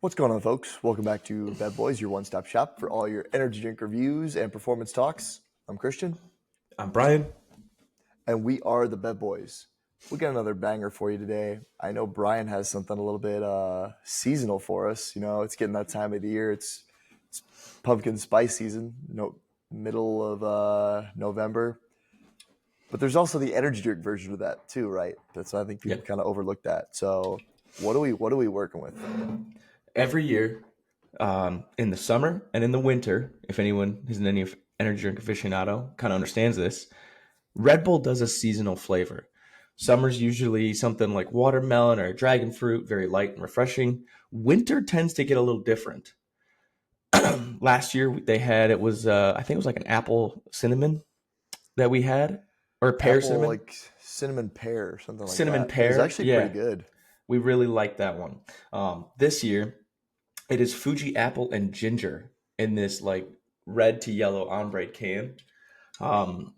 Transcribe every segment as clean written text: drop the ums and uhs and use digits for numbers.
What's going on, folks? Welcome back to Bad Boys, your one-stop shop for all your energy drink reviews and performance talks. I'm Christian, I'm Brian. and we are the Bad Boys. We got another banger for you today. I know Brian has something a little bit seasonal for us. You know, it's getting that time of the year. It's pumpkin spice season, middle of November. But there's also the energy drink version of that too, right? That's I think people kind of overlook that. So, what are we working with? Every year, in the summer and in the winter, if anyone is an energy drink aficionado, kind of understands this, Red Bull does a seasonal flavor. Summer's usually something like watermelon or dragon fruit, very light and refreshing. Winter tends to get a little different. Last year they had I think it was like an apple cinnamon that we had, or pear Apple, cinnamon. like cinnamon pear or something like Cinnamon that. It was pear, actually pretty yeah, good. we really like that one. This year it is Fuji apple and ginger in this like red to yellow ombre can. Um,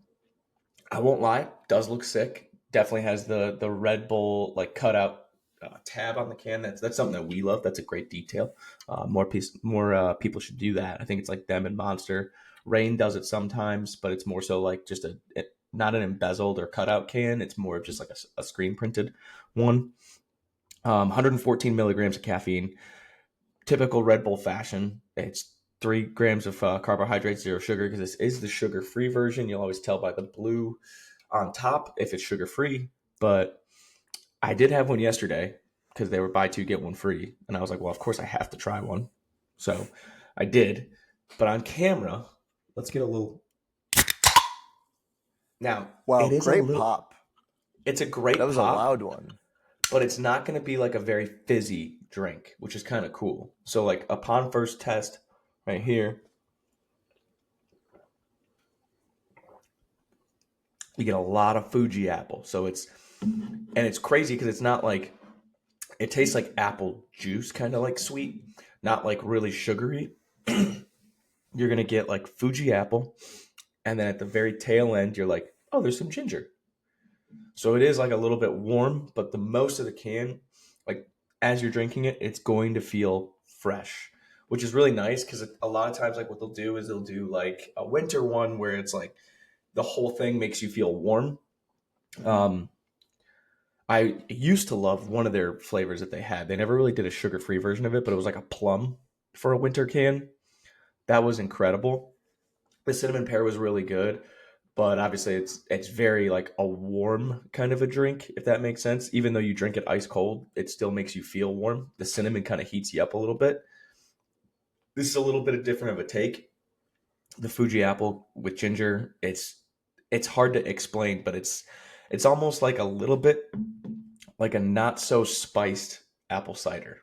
I won't lie, does look sick. Definitely has the Red Bull like cutout tab on the can. That's something that we love. That's a great detail. More people should do that. I think it's like them and Monster. Rain does it sometimes, but it's more so like just not an embezzled or cutout can. It's more of just like a screen printed one. 114 milligrams of caffeine. Typical Red Bull fashion. It's 3 grams of carbohydrates, zero sugar, because this is the sugar-free version. You'll always tell by the blue on top if it's sugar-free. But I did have one yesterday because they were buy two, get one free. And I was like, well, of course I have to try one. So I did. But on camera, let's get a little. Now, Wow, it is a great little. pop. It's a great That was pop, a loud one. but it's not going to be like a very fizzy drink, which is kind of cool. So like upon first test right here, you get a lot of Fuji apple. So it's crazy because it's not like, it tastes like apple juice, kind of like sweet, not like really sugary. You're going to get like Fuji apple. And then at the very tail end, you're like, oh, there's some ginger. So it is like a little bit warm, but the most of the can, like as you're drinking it, it's going to feel fresh, which is really nice because a lot of times, like what they'll do is they'll do like a winter one where it's like the whole thing makes you feel warm. I used to love one of their flavors that they had. They never really did a sugar-free version of it, but it was like a plum for a winter can. That was incredible. The cinnamon pear was really good, but obviously it's very like a warm kind of a drink, if that makes sense. Even though you drink it ice cold, it still makes you feel warm. The cinnamon kind of heats you up a little bit. This is a little bit of different of a take. The Fuji apple with ginger, it's hard to explain, but it's almost like a little bit like a not so spiced apple cider.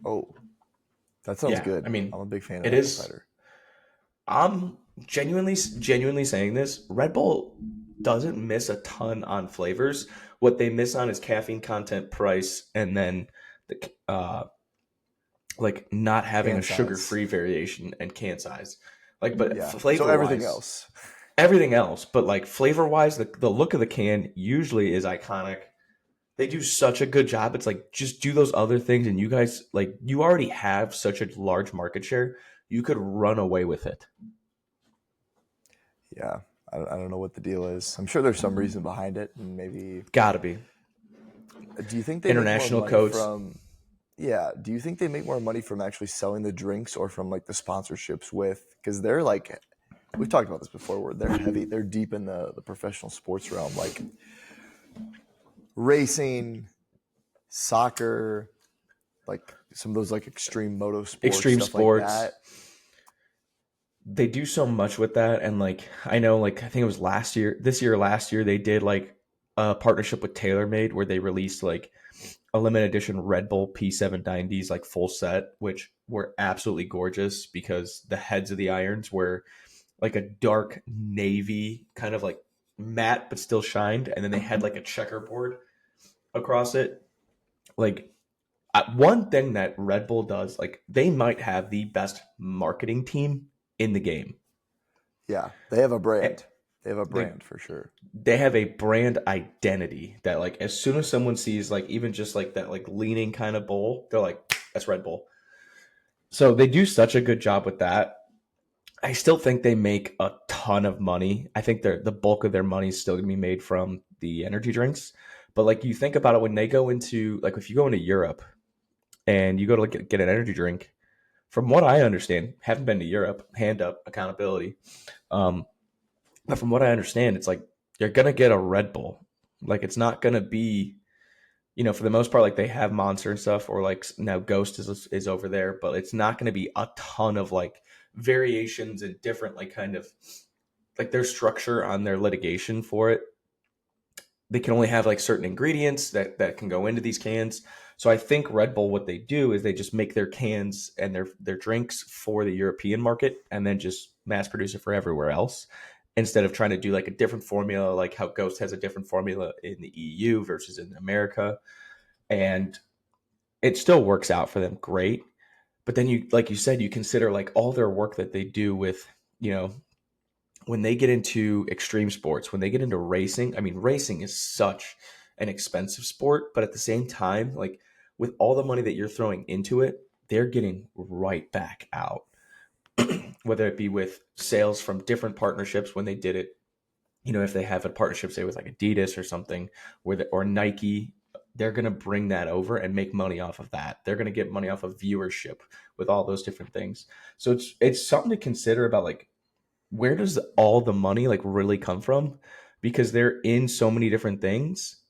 Oh, that sounds Yeah, good. I mean, I'm a big fan of it apple is. cider. I'm genuinely saying this. Red Bull doesn't miss a ton on flavors. What they miss on is caffeine content, price, and then the like not having a Can size. sugar-free variation and can size. Like, but Yeah. So everything flavor-wise, else. everything else. But like flavor-wise, the look of the can usually is iconic. They do such a good job. It's like just do those other things, and you guys like you already have such a large market share. You could run away with it. Yeah. I don't know what the deal is. I'm sure there's some reason behind it, and maybe. Gotta be Do you think they make more international money codes. from? Yeah. Do you think they make more money from actually selling the drinks or from like the sponsorships with? Because they're like, we've talked about this before, where they're heavy. They're deep in the professional sports realm, like racing, soccer, like some of those like extreme motorsports, Extreme stuff like sports. that. They do so much with that, and like I know, like I think it was last year, they did like a partnership with TaylorMade where they released like a limited edition Red Bull P790s like full set, which were absolutely gorgeous because the heads of the irons were like a dark navy, kind of like matte but still shined, and then they had like a checkerboard across it. Like one thing that Red Bull does, like they might have the best marketing team in the game. Yeah, they have a Eh, brand. They have a They brand for sure. they have a brand identity that like as soon as someone sees like even just like that like leaning kind of bowl, they're like, That's Red Bull. So they do such a good job with that. I still think they make a ton of money. I think the bulk of their money is still gonna be made from the energy drinks. But like you think about it when they go into like if you go into Europe and you go to get an energy drink, from what I understand, haven't been to Europe, hand up, accountability. Um, but from what I understand, it's like you're gonna get a Red Bull. Like it's not gonna be, for the most part, like they have Monster and stuff, or like now Ghost is over there, but it's not gonna be a ton of like variations and different like kind of like their structure on their litigation for it. They can only have like certain ingredients that can go into these cans. So I think Red Bull, what they do is they just make their cans and their drinks for the European market and then just mass produce it for everywhere else instead of trying to do like a different formula, like how Ghost has a different formula in the EU versus in America. And it still works out for them great. But then you, like you said, you consider like all their work that they do with, you know, when they get into extreme sports, when they get into racing, I mean, racing is such an expensive sport, but at the same time, like with all the money that you're throwing into it, they're getting right back out. Whether it be with sales from different partnerships when they did it, if they have a partnership, say with like Adidas or something, or Nike, they're going to bring that over and make money off of that. They're going to get money off of viewership with all those different things. So it's something to consider about like where does all the money like really come from? Because they're in so many different things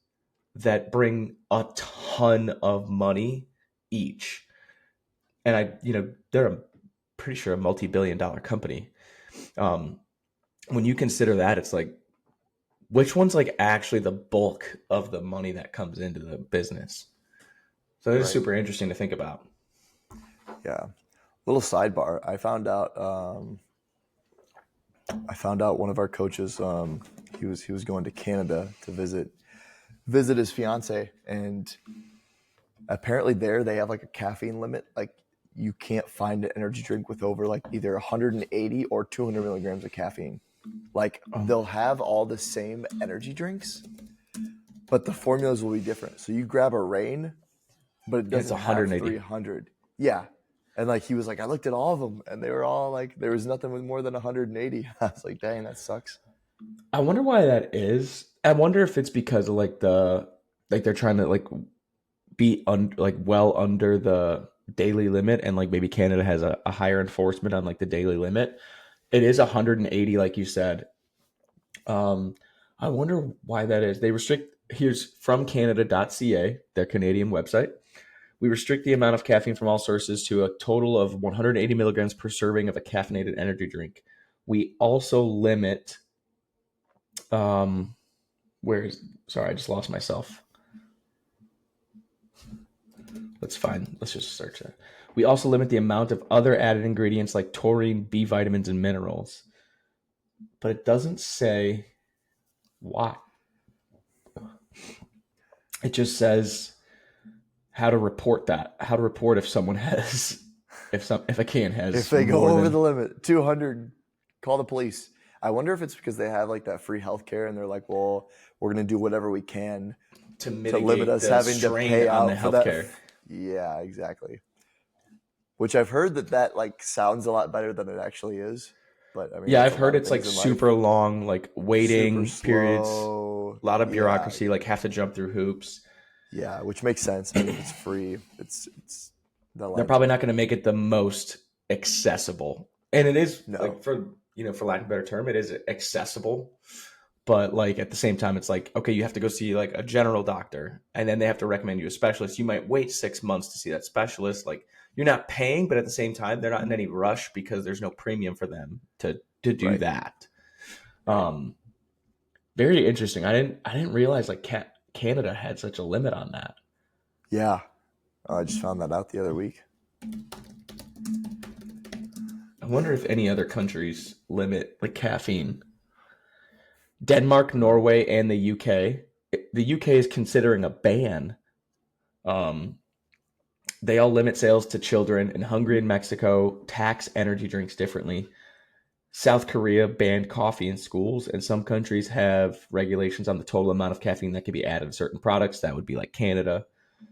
that bring a ton of money each. And they're pretty sure a multi-billion-dollar company. Um, when you consider that, it's like, which one's like actually the bulk of the money that comes into the business? So this is Right. super interesting to think about. Yeah. Little sidebar. I found out one of our coaches. He was going to Canada to visit his fiance, and apparently there they have like a caffeine limit. Like you can't find an energy drink with over like either 180 or 200 milligrams of caffeine. Like Oh, they'll have all the same energy drinks, but the formulas will be different. So you grab a Rain, but it it's doesn't have 180. 300. Yeah. And like he was like, I looked at all of them and they were all like, there was nothing with more than 180. I was like, dang, that sucks. I wonder why that is. I wonder if it's because of like like they're trying to like be like well under the daily limit, and like maybe Canada has a higher enforcement on like the daily limit. It is 180, like you said. Um, I wonder why that is. They restrict, here's from Canada.ca, their Canadian website. We restrict the amount of caffeine from all sources to a total of 180 milligrams per serving of a caffeinated energy drink. We also limit, um, sorry, I just lost myself. That's fine. Let's just search that. We also limit the amount of other added ingredients like taurine, B vitamins, and minerals. But it doesn't say why. It just says how to report that. How to report if someone has if a can If has they go more over than. the limit, 200, call the police. I wonder if it's because they have like that free healthcare and they're like, well, we're going to do whatever we can To to limit mitigate us the having to strain pay on the out for that. healthcare. Yeah, exactly. Which I've heard that like sounds a lot better than it actually is. But I mean, Yeah, that's I've a heard lot of it's like things in life. super long, like Super waiting periods, slow. a lot of Yeah, bureaucracy, like have to jump through hoops. yeah, which makes sense. I mean, if it's free, it's the They're lines probably up. not going to make it the most accessible. And it is No, like for lack of a better term, it is accessible. But like at the same time, it's like, okay, you have to go see like a general doctor and then they have to recommend you a specialist. You might wait 6 months to see that specialist. Like you're not paying, but at the same time, they're not in any rush because there's no premium for them to do right, that. right. Um, Very interesting. I didn't realize like Canada had such a limit on that. Yeah, I just found that out the other week. I wonder if any other countries limit like caffeine. Denmark, Norway, and the UK. The UK is considering a ban. Um, they all limit sales to children. In Hungary and Mexico, tax energy drinks differently. South Korea banned coffee in schools, and some countries have regulations on the total amount of caffeine that can be added to certain products. That would be like Canada.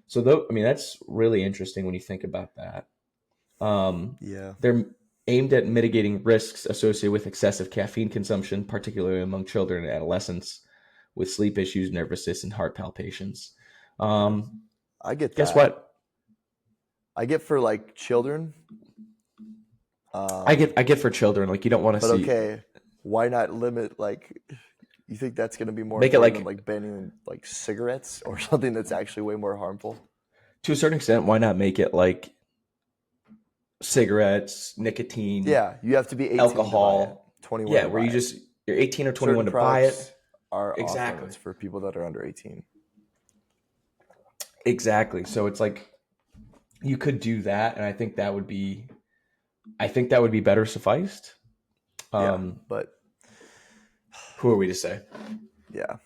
So though, I mean, that's really interesting when you think about that. Yeah. They're aimed at mitigating risks associated with excessive caffeine consumption, particularly among children and adolescents with sleep issues, nervousness, and heart palpitations. Yeah. Um, I get guess that. what? I get for like children. I Um, get I get for children, like you don't want to but see okay, why not limit like you think that's going to be more make it important than like like banning like cigarettes or something that's actually way more harmful? to a certain extent. Why not make it like cigarettes, nicotine, Yeah, you have to be 18 to buy it, alcohol? 21 Yeah, to where buy you it. just you're 18 or Certain 21 to buy products it. are off Exactly. limits for people that are under 18. Exactly. So it's like you could do that, and I think that would be better sufficed. Yeah, Um, but who are we to say? yeah.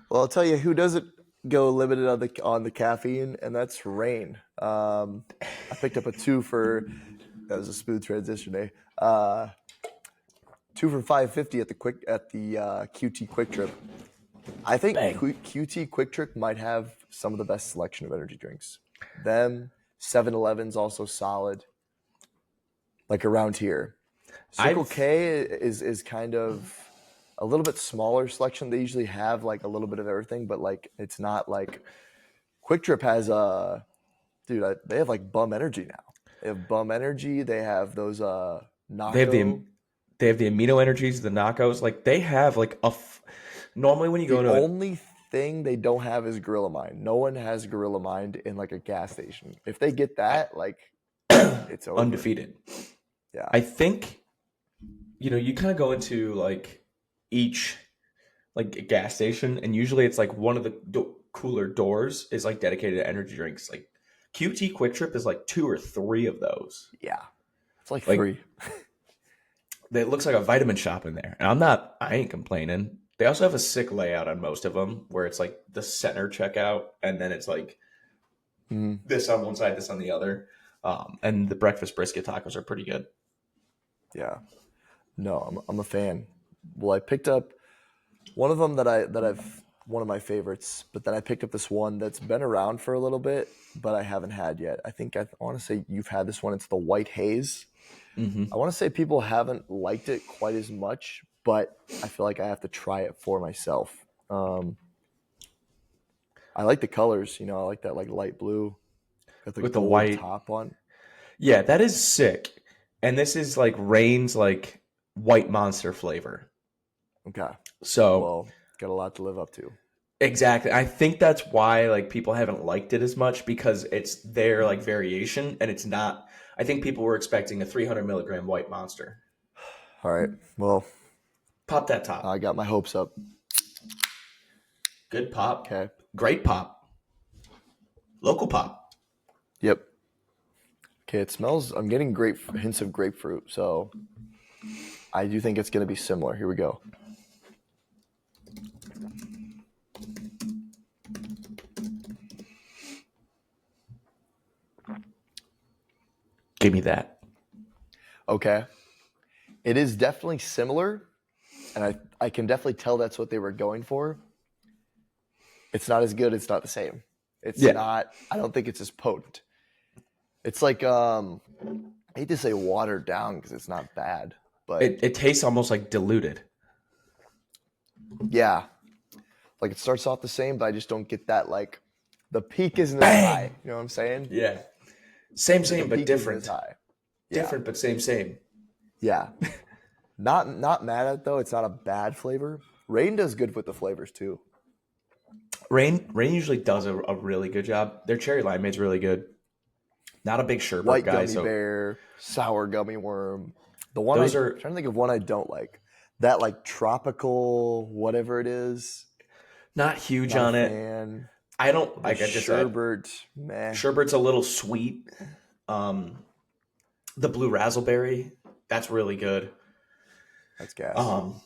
Well, I'll tell you who doesn't go limited on the caffeine, and that's Rain. I picked up a two for that was a smooth transition, eh? 2 for 550 at the QT Quick Trip. I think Bang. QT Quick Trip might have some of the best selection of energy drinks. Them 7-Eleven's also solid. Like around here, Circle I've K is kind of a little bit smaller selection. They usually have like a little bit of everything, but like it's not like Quick Trip has they have like Bum Energy now. They have Bum Energy. They have those they have Naco. the amino energies, the knockouts. Like they have like normally when you go The into it, only thing they don't have is Gorilla Mind. No one has Gorilla Mind in like a gas station. If they get that, like it's over. undefeated. Yeah. I think you kind of go into like each like gas station, and usually it's like one of the cooler doors is like dedicated to energy drinks. Like QT Quick Trip is like two or three of those. Yeah. It's like Like three. it looks like a vitamin shop in there, and I ain't complaining. They also have a sick layout on most of them, where it's like the center checkout, and then it's like Mhm. this on one side, this on the other. And the breakfast brisket tacos are pretty good. Yeah. No, I'm a fan. Well, I picked up one of them that I've one of my favorites, but then I picked up this one that's been around for a little bit, but I haven't had yet. I think I want to say you've had this one. It's the White Haze. I Hmm. want to say people haven't liked it quite as much, but I feel like I have to try it for myself. I like the colors. I like that like light blue, got the With the gold white. top on. Yeah, that is sick. And this is like Rain's like white monster flavor. Okay, So well, got a lot to live up to. exactly. I think that's why like people haven't liked it as much because it's their like variation and it's not I think people were expecting a 300 milligram white monster. All right, well, Pop that top. I got my hopes up. Good pop. Okay. Great pop. Local pop. Yep. Okay, it smells. I'm getting grape hints of grapefruit, so I do think it's going to be similar. Here we go. Give me that. Okay, it is definitely similar, and I can definitely tell that's what they were going for. It's not as good. It's not the same. It's Yeah. not. I don't think it's as potent. It's like I hate to say watered down because it's not bad, but It tastes almost like diluted. yeah, like it starts off the same, but I just don't get that like the peak isn't as high. Bang. You know what I'm saying? Yeah. Like the Same, but peak isn't as different. high. Yeah, Different, but same. yeah. Not mad at it though. It's not a bad flavor. Rain does good with the flavors too. Rain usually does a really good job. Their cherry limeade's really good. Not a big sherbet White guy, gummy so bear, sour gummy worm. The one those I'm are trying to think of one I don't like. That like tropical whatever it is. not huge Not a on it. fan. I don't The like I just said. sherbet, meh. Sherbet's a little sweet. Um, the blue raspberry, that's really good. That's gas. Um,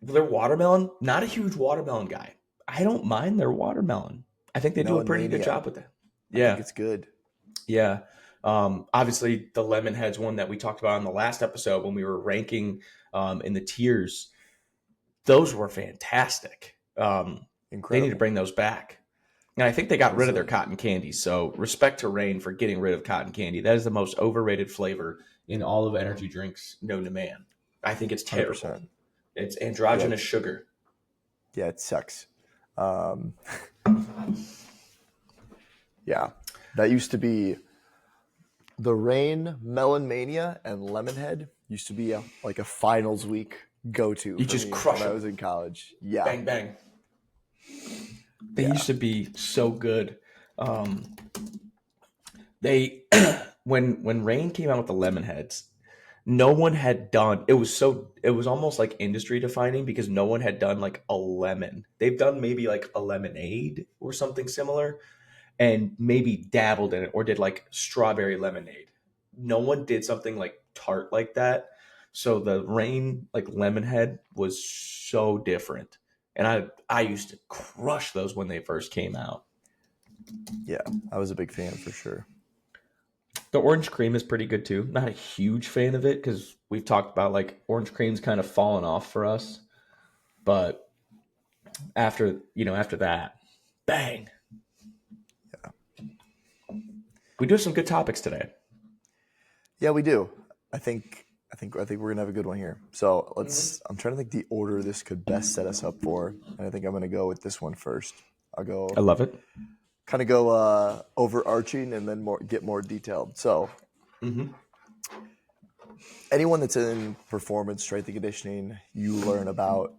their watermelon, not a huge watermelon guy. I don't mind their watermelon. I think they do No, a and pretty good Mania. job with that. I think Yeah, it's good. yeah. Obviously, the lemon heads one that we talked about in the last episode when we were ranking in the tiers, those were fantastic. They need to Incredible. bring those back. And I think they That got rid was of their a cotton candy. So respect to Rain for getting rid of cotton candy. That is the most overrated flavor in all of energy drinks known to man. I think it's hundred terrible. percent. It's Yeah, androgynous sugar. yeah, it sucks. Um, yeah, that used to be the Rain, Melon Mania, and Lemonhead used to be like a finals week go to You for just me crush when I them. was in college. Yeah, Bang, bang. They yeah, used to be so good. Um, they when Rain came out with the lemon heads, no one had done it was almost like industry defining because no one had done like a lemon. They've done maybe like a lemonade or something similar and maybe dabbled in it or did like strawberry lemonade. No one did something like tart like that. So the Rain like lemon head was so different. And I used to crush those when they first came out. yeah. I was a big fan for sure. The orange cream is pretty good too. Not a huge fan of it because we've talked about like orange cream's kind of fallen off for us. But after that, bang. We do have some good topics today. Yeah, we do. I think we're gonna have a good one here. So Mhm. let's. I'm trying to think the order this could best set us up for, and I think I'm gonna go with this one first. I'll I go love it. kind of go overarching and then more detailed. So Hmm. anyone that's in performance strength and conditioning, you learn about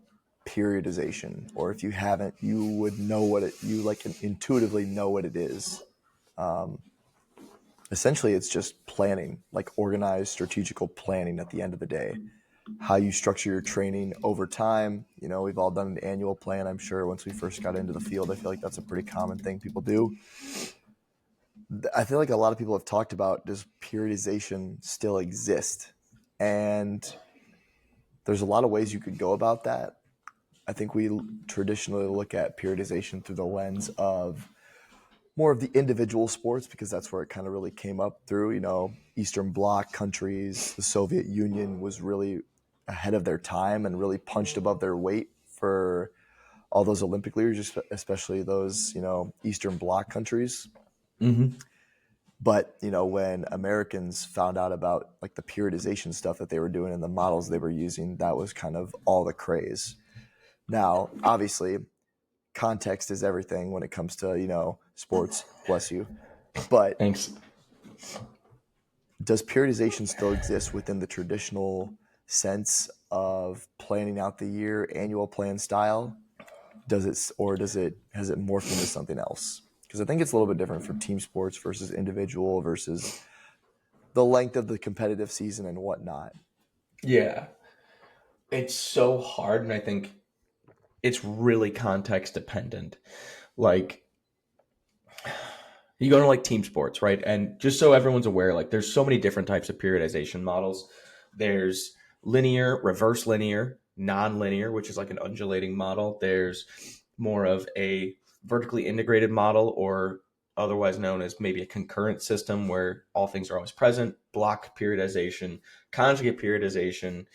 periodization, or if you haven't, you would know what it. You like intuitively know what it is. Um, Essentially, it's just planning, like organized strategical planning. At the end of the day, how you structure your training over time. You know, we've all done an annual plan. I'm sure once we first got into the field, I feel like that's a pretty common thing people do. I feel like a lot of people have talked about, does periodization still exist? And there's a lot of ways you could go about that. I think we traditionally look at periodization through the lens of more of the individual sports because that's where it kind of really came up through. You know, Eastern Bloc countries, the Soviet Union was really ahead of their time and really punched above their weight for all those Olympic leaders, especially those, Eastern Bloc countries. Hmm. But, when Americans found out about like the periodization stuff that they were doing and the models they were using, that was kind of all the craze. Now, obviously, context is everything when it comes to, sports, bless you. But Thanks. does periodization still exist within the traditional sense of planning out the year, annual plan style? Does it, or has it morphed into something else? Because I think it's a little bit different for team sports versus individual versus the length of the competitive season and whatnot. Yeah. It's so hard and I think it's really context dependent. Like you go to like team sports, right? And just so everyone's aware, like there's so many different types of periodization models. There's linear, reverse linear, non-linear, which is like an undulating model. There's more of a vertically integrated model or otherwise known as maybe a concurrent system where all things are always present, block periodization, conjugate periodization,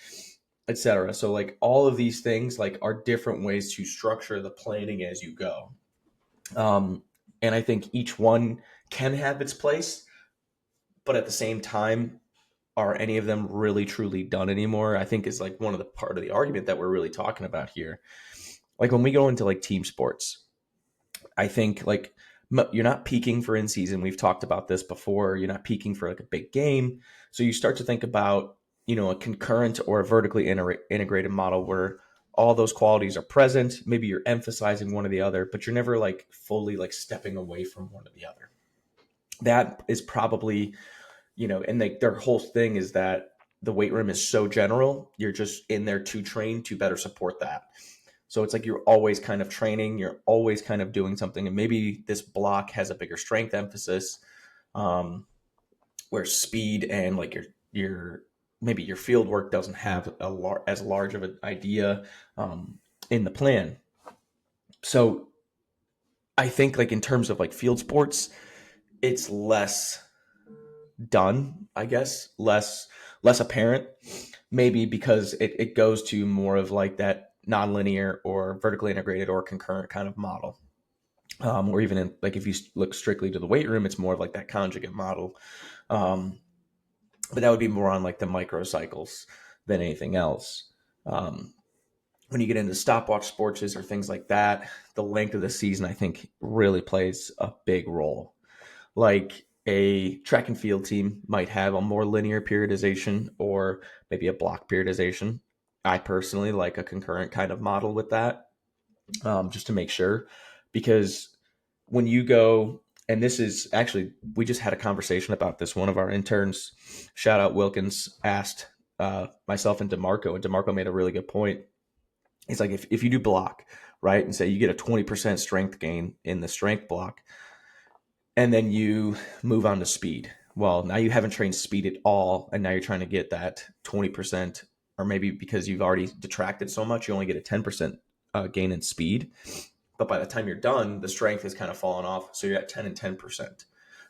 etc. So like all of these things like are different ways to structure the planning as you go. Um, and I think each one can have its place, but at the same time, are any of them really truly done anymore? I think is like one of the part of the argument that we're really talking about here. Like when we go into like team sports, I think like you're not peaking for in season. We've talked about this before. You're not peaking for like a big game, so you start to think about a concurrent or a vertically integrated model where all those qualities are present. Maybe you're emphasizing one or the other, but you're never like fully like stepping away from one or the other. That is probably and their whole thing is that the weight room is so general. You're just in there to train to better support that. So it's like you're always kind of training, you're always kind of doing something, and maybe this block has a bigger strength emphasis, um, where speed and like your maybe your field work doesn't have as large of an idea in the plan. So I think like in terms of like field sports, it's less done, I guess, less apparent, maybe because it goes to more of like that nonlinear or vertically integrated or concurrent kind of model. Or even in, like if you look strictly to the weight room, it's more of like that conjugate model. Um, but that would be more on like the microcycles than anything else. Um, when you get into stopwatch sports or things like that, the length of the season I think really plays a big role. Like a track and field team might have a more linear periodization or maybe a block periodization. I personally like a concurrent kind of model with that, just to make sure, because when you go, and this is actually, we just had a conversation about this. One of our interns, shout out Wilkins, asked myself and DeMarco made a really good point. He's like, if you do block, right, and say you get a 20% strength gain in the strength block, and then you move on to speed. Well, now you haven't trained speed at all, and now you're trying to get that 20%, or maybe because you've already detracted so much, you only get a 10% gain in speed. But by the time you're done, the strength has kind of fallen off. So you're at 10 and 10%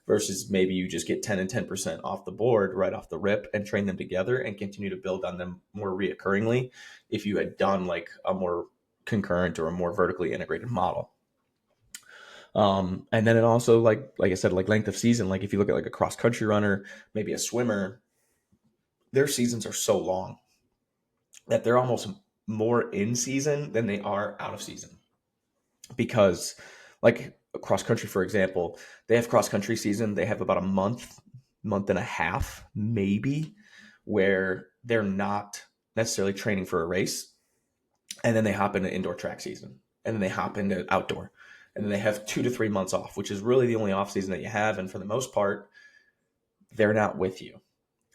versus maybe you just get 10 and 10% off the board right off the rip and train them together and continue to build on them more reoccurringly if you had done like a more concurrent or a more vertically integrated model. And then it also like I said, like length of season. Like if you look at like a cross country runner, maybe a swimmer, their seasons are so long that they're almost more in season than they are out of season. Because like cross country, for example, they have cross country season. They have about a month and a half, maybe, where they're not necessarily training for a race, and then they hop into indoor track season, and then they hop into outdoor, and then they have 2 to 3 months off, which is really the only off season that you have. And for the most part, they're not with you.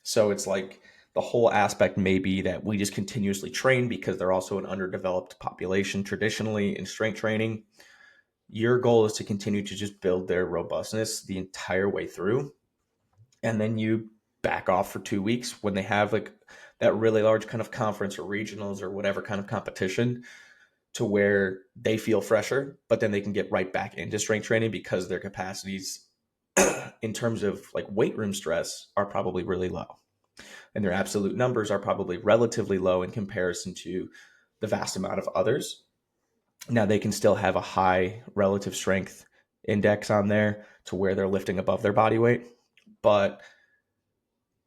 So it's like the whole aspect may be that we just continuously train because they're also an underdeveloped population traditionally in strength training. Your goal is to continue to just build their robustness the entire way through. And then you back off for 2 weeks when they have like that really large kind of conference or regionals or whatever kind of competition to where they feel fresher, but then they can get right back into strength training because their capacities in terms of like weight room stress are probably really low. And their absolute numbers are probably relatively low in comparison to the vast amount of others. Now they can still have a high relative strength index on there to where they're lifting above their body weight, but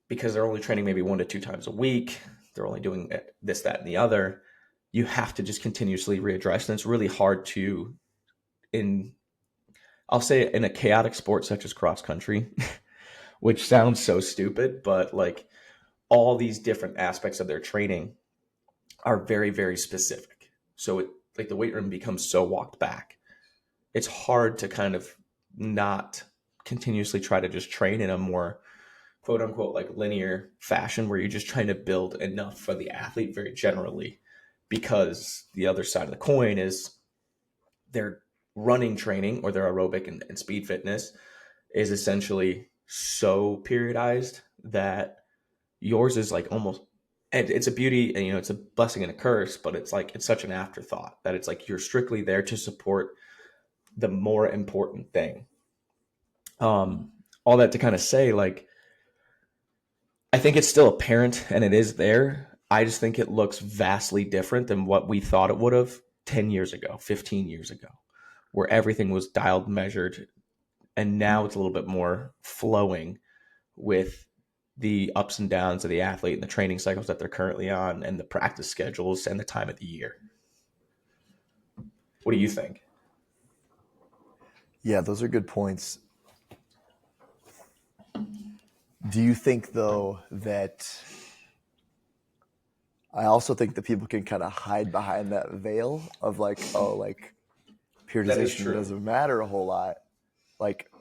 because they're only training maybe 1 to 2 times a week, they're only doing this, that, and the other. You have to just continuously readdress, and it's really hard to, in I'll say, in a chaotic sport such as cross country, which sounds so stupid, but like all these different aspects of their training are very, very specific. So it like the weight room becomes so walked back. It's hard to kind of not continuously try to just train in a more quote unquote like linear fashion where you're just trying to build enough for the athlete very generally, because the other side of the coin is their running training or their aerobic and speed fitness is essentially so periodized that yours is like almost, and it's a beauty and it's a blessing and a curse, but it's like it's such an afterthought that it's like you're strictly there to support the more important thing. um all that to kind of say, like, I think it's still apparent and it is there. I just think it looks vastly different than what we thought it would have 10 years ago, 15 years ago, where everything was dialed, measured, and now it's a little bit more flowing with the ups and downs of the athlete and the training cycles that they're currently on and the practice schedules and the time of the year. What do you think? Yeah, those are good points. Do you think though that I also think that people can kind of hide behind that veil of like, oh, like That is periodization true. doesn't matter a whole lot. Like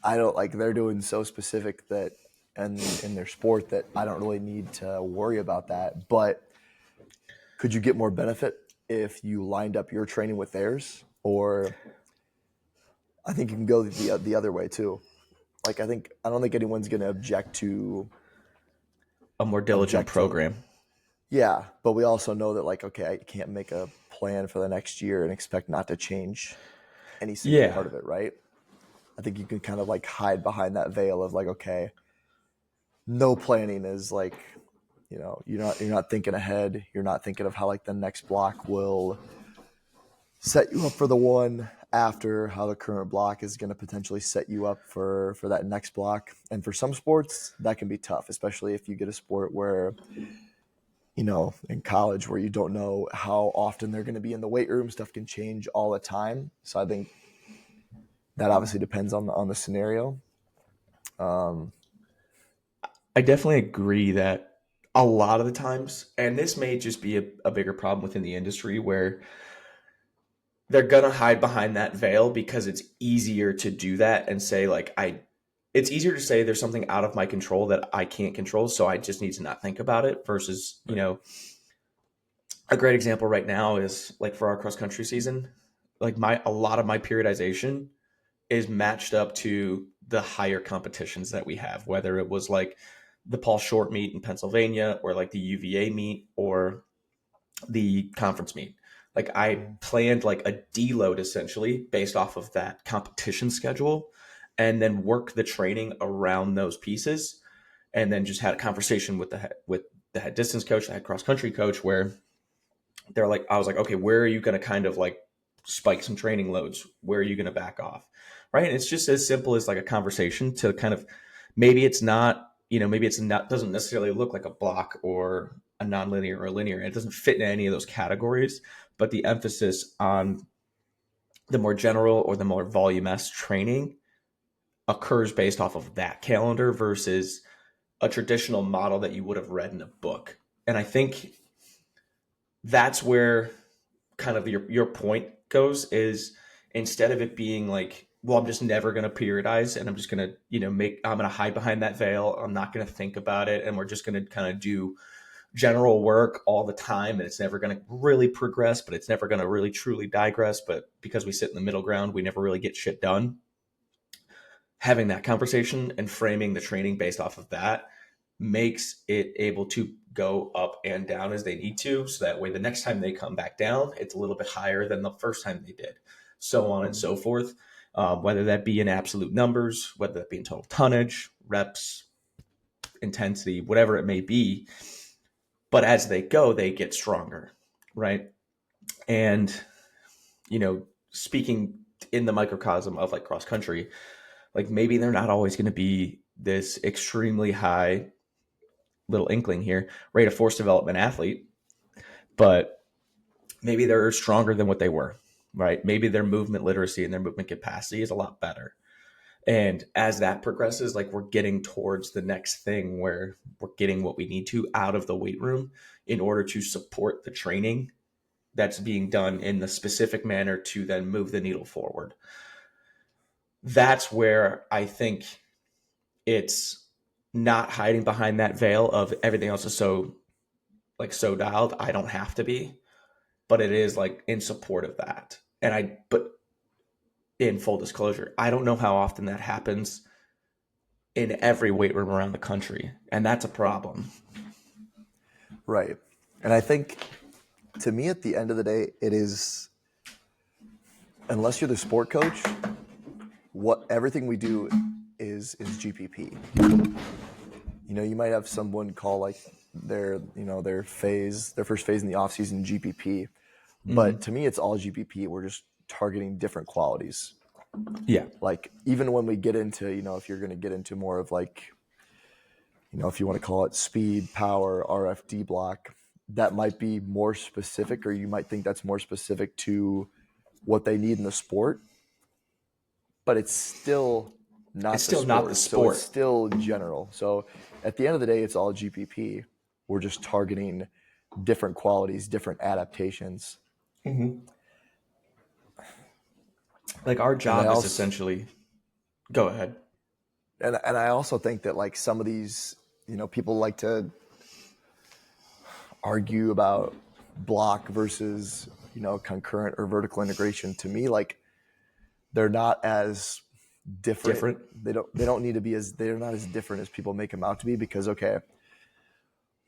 I don't like they're doing so specific that and in their sport that I don't really need to worry about that. But could you get more benefit if you lined up your training with theirs? Or I think you can go the other way too. Like I don't think anyone's going to A more diligent object to program. yeah, but we also know that like okay, I can't make a plan for the next year and expect not to change any single Yeah. part of it, right? I think you can kind of like hide behind that veil of like okay, no planning is like you're not thinking ahead, you're not thinking of how like the next block will set you up for the one after, how the current block is going to potentially set you up for that next block. And for some sports, that can be tough, especially if you get a sport where, in college where you don't know how often they're going to be in the weight room. Stuff can change all the time. So I think that obviously depends on the scenario. Um, I definitely agree that a lot of the times, and this may just be a bigger problem within the industry where they're gonna hide behind that veil because it's easier to do that and say like it's easier to say there's something out of my control that I can't control, so I just need to not think about it versus, right. a great example right now is like for our cross country season, like my a lot of my periodization is matched up to the higher competitions that we have, whether it was like the Paul Short meet in Pennsylvania or like the UVA meet or the conference meet. Like I Mhm. planned like a deload essentially based off of that competition schedule and then work the training around those pieces and then just had a conversation with the head distance coach, the head cross country coach where they're like, I was like, okay, where are you going to kind of like spike some training loads? Where are you going to back off? Right. And it's just as simple as like a conversation to kind of maybe it's not, maybe it's not, doesn't necessarily look like a block or a nonlinear or a linear. It doesn't fit in any of those categories, but the emphasis on the more general or the more voluminous training occurs based off of that calendar versus a traditional model that you would have read in a book. And I think that's where kind of your point goes is instead of it being like, well, I'm just never going to periodize and I'm just going to, I'm going to hide behind that veil. I'm not going to think about it. And we're just going to kind of do general work all the time. And it's never going to really progress, but it's never going to really truly digress. But because we sit in the middle ground, we never really get shit done. Having that conversation and framing the training based off of that makes it able to go up and down as they need to. So that way, the next time they come back down, it's a little bit higher than the first time they did, so on and Mhm. so forth. Whether that be in absolute numbers, whether that be in total tonnage, reps, intensity, whatever it may be. But as they go, they get stronger, right? And, speaking in the microcosm of like cross country, like maybe they're not always going to be this extremely high little inkling here, rate of force development athlete, but maybe they're stronger than what they were, right? Maybe their movement literacy and their movement capacity is a lot better. And as that progresses, like we're getting towards the next thing where we're getting what we need to out of the weight room in order to support the training that's being done in the specific manner to then move the needle forward. That's where I think it's not hiding behind that veil of everything else is so dialed. I don't have to be, but it is like in support of that. But in full disclosure, I don't know how often that happens in every weight room around the country, and that's a problem. Right. And I think, to me, at the end of the day, it is, unless you're the sport coach, what everything we do is GPP. You might have someone call like their first phase in the off season GPP, but Mm-hmm. to me, it's all GPP. We're just targeting different qualities. Yeah, Like, even when we get into, if you're going to get into more of like, if you want to call it speed, power, RFD block, that might be more specific, or you might think that's more specific to what they need in the sport, but it's still it's not the still not the sport. So it's sport. still general. So at the end of the day, it's all GPP. We're just targeting different qualities, different adaptations. Mm-hmm. Like our And I job is also essentially go ahead. and I also think that like some of these, people like to argue about block versus, concurrent or vertical integration. To me, like, they're not as different. Different. They don't need to be as they're not as different as people make them out to be, because okay,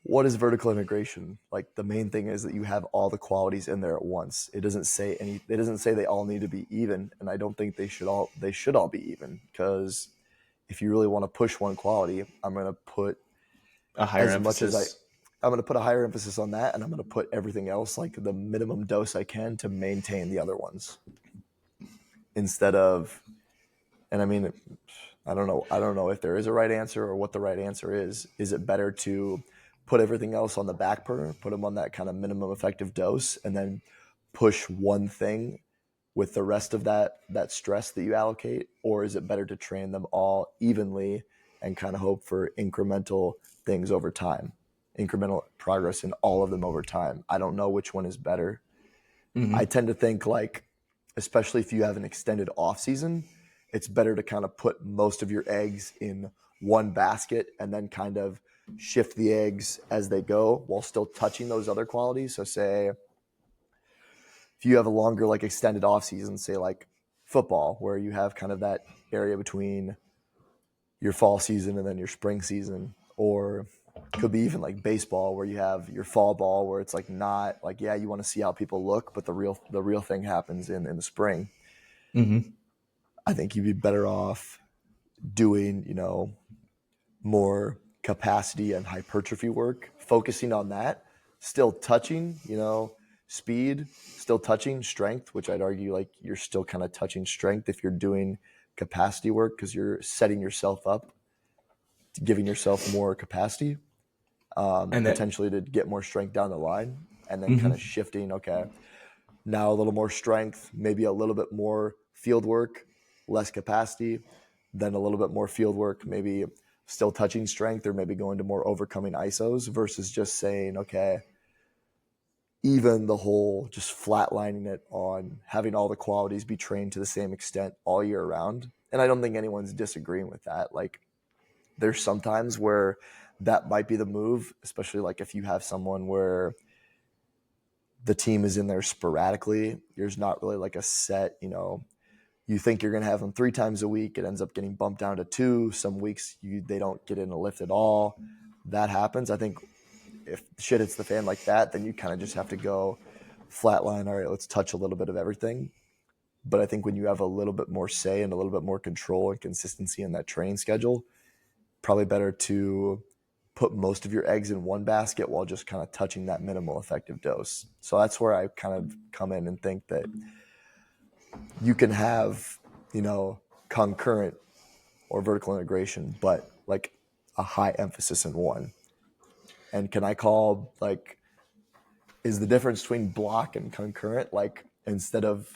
what is vertical integration? Like, the main thing is that you have all the qualities in there at once. It doesn't say they all need to be even, and I don't think they should all be even, because if you really want to push one quality, I'm going to put A higher as much as I emphasis. I'm going to put a higher emphasis on that, and I'm going to put everything else like the minimum dose I can to maintain the other ones instead of. And I mean, I don't know. I don't know if there is a right answer or what the right answer is. Is it better to put everything else on the back burner, put them on that kind of minimum effective dose, and then push one thing with the rest of that stress that you allocate, or is it better to train them all evenly and kind of hope for incremental things over time, incremental progress in all of them over time? I don't know which one is better. I Mm-hmm. tend to think like, especially if you have an extended off season, it's better to kind of put most of your eggs in one basket and then kind of shift the eggs as they go while still touching those other qualities. So say if you have a longer like extended off season, say like football, where you have kind of that area between your fall season and then your spring season, or could be even like baseball where you have your fall ball where it's like not like, yeah, you want to see how people look, but the real thing happens in the spring. Mm-hmm. I think you'd be better off doing, more capacity and hypertrophy work, focusing on that, still touching, speed, still touching strength, which I'd argue like you're still kind of touching strength if you're doing capacity work because you're setting yourself up, giving yourself more capacity, And that. potentially to get more strength down the line, and then kind of Mm-hmm. shifting, okay, now a little more strength, maybe a little bit more field work, less capacity, then a little bit more field work, maybe still touching strength or maybe going to more overcoming ISOs versus just saying, okay, even the whole just flatlining it on having all the qualities be trained to the same extent all year round. And I don't think anyone's disagreeing with that. Like there's sometimes where that might be the move, especially like if you have someone where the team is in there sporadically. There's not really like a set, you think you're going to have them 3 times a week. It ends up getting bumped down to 2. Some weeks they don't get in a lift at all. That happens. I think if shit hits the fan like that, then you kind of just have to go flatline. All right, let's touch a little bit of everything. But I think when you have a little bit more say and a little bit more control and consistency in that training schedule, probably better to put most of your eggs in one basket while just kind of touching that minimal effective dose. So that's where I kind of come in and think that you can have, concurrent or vertical integration, but like a high emphasis in one. And can I call like, is the difference between block and concurrent like instead of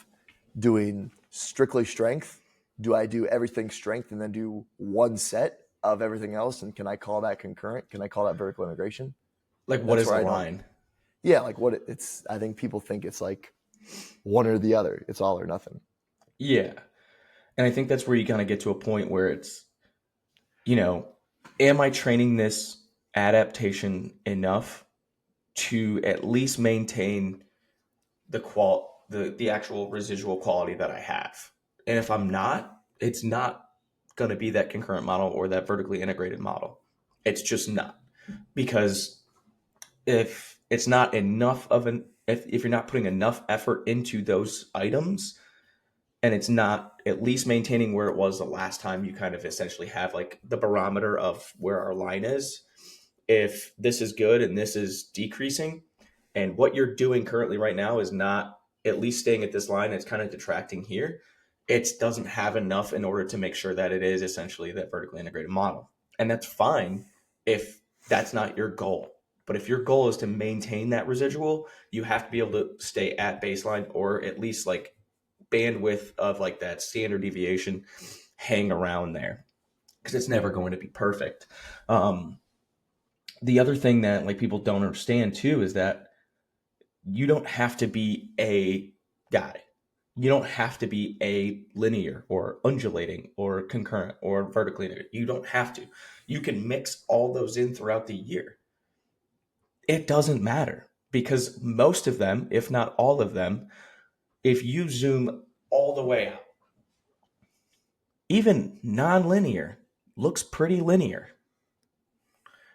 doing strictly strength, do I do everything strength and then do one set of everything else? And can I call that concurrent? Can I call that vertical integration? Like, what That's is where the I don't. line? Yeah, like what it's. I think people think it's like one or the other. It's all or nothing. Yeah. And I think that's where you kind of get to a point where it's, you know, am I training this adaptation enough to at least maintain the actual residual quality that I have? And if I'm not, it's not going to be that concurrent model or that vertically integrated model. It's just not. Because if it's not enough of an if you're not putting enough effort into those items, and it's not at least maintaining where it was the last time, you kind of essentially have like the barometer of where our line is. If this is good and this is decreasing, and what you're doing currently right now is not at least staying at this line, it's kind of detracting here, it doesn't have enough in order to make sure that it is essentially that vertically integrated model. And that's fine if that's not your goal. But if your goal is to maintain that residual, you have to be able to stay at baseline, or at least like bandwidth of like that standard deviation hang around there, because it's never going to be perfect. Um, the other thing that like people don't understand too is that you don't have to be a guy. You don't have to be a linear or undulating or concurrent or vertically integrated. You don't have to. You can mix all those in throughout the year. It doesn't matter, because most of them, if not all of them, if you zoom all the way out, even non-linear looks pretty linear.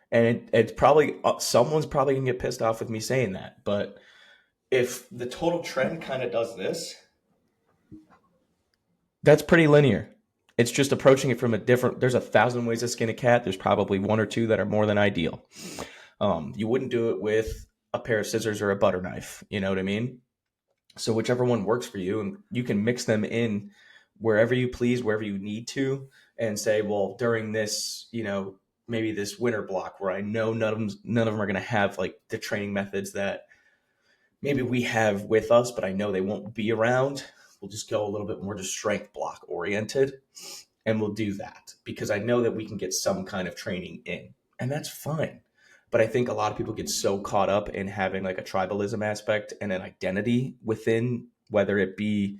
And it's probably someone's probably gonna get pissed off with me saying that, but if the total trend kind of does this, that's pretty linear. It's just approaching it from a different. There's 1,000 ways to skin a cat. There's probably one or two that are more than ideal. You wouldn't do it with a pair of scissors or a butter knife. You know what I mean? So whichever one works for you, and you can mix them in wherever you please, wherever you need to, and say, well, during this, maybe this winter block where I know none of them are going to have like the training methods that maybe we have with us, but I know they won't be around. We'll just go a little bit more just strength block oriented, and we'll do that because I know that we can get some kind of training in, and that's fine. But I think a lot of people get so caught up in having like a tribalism aspect and an identity within, whether it be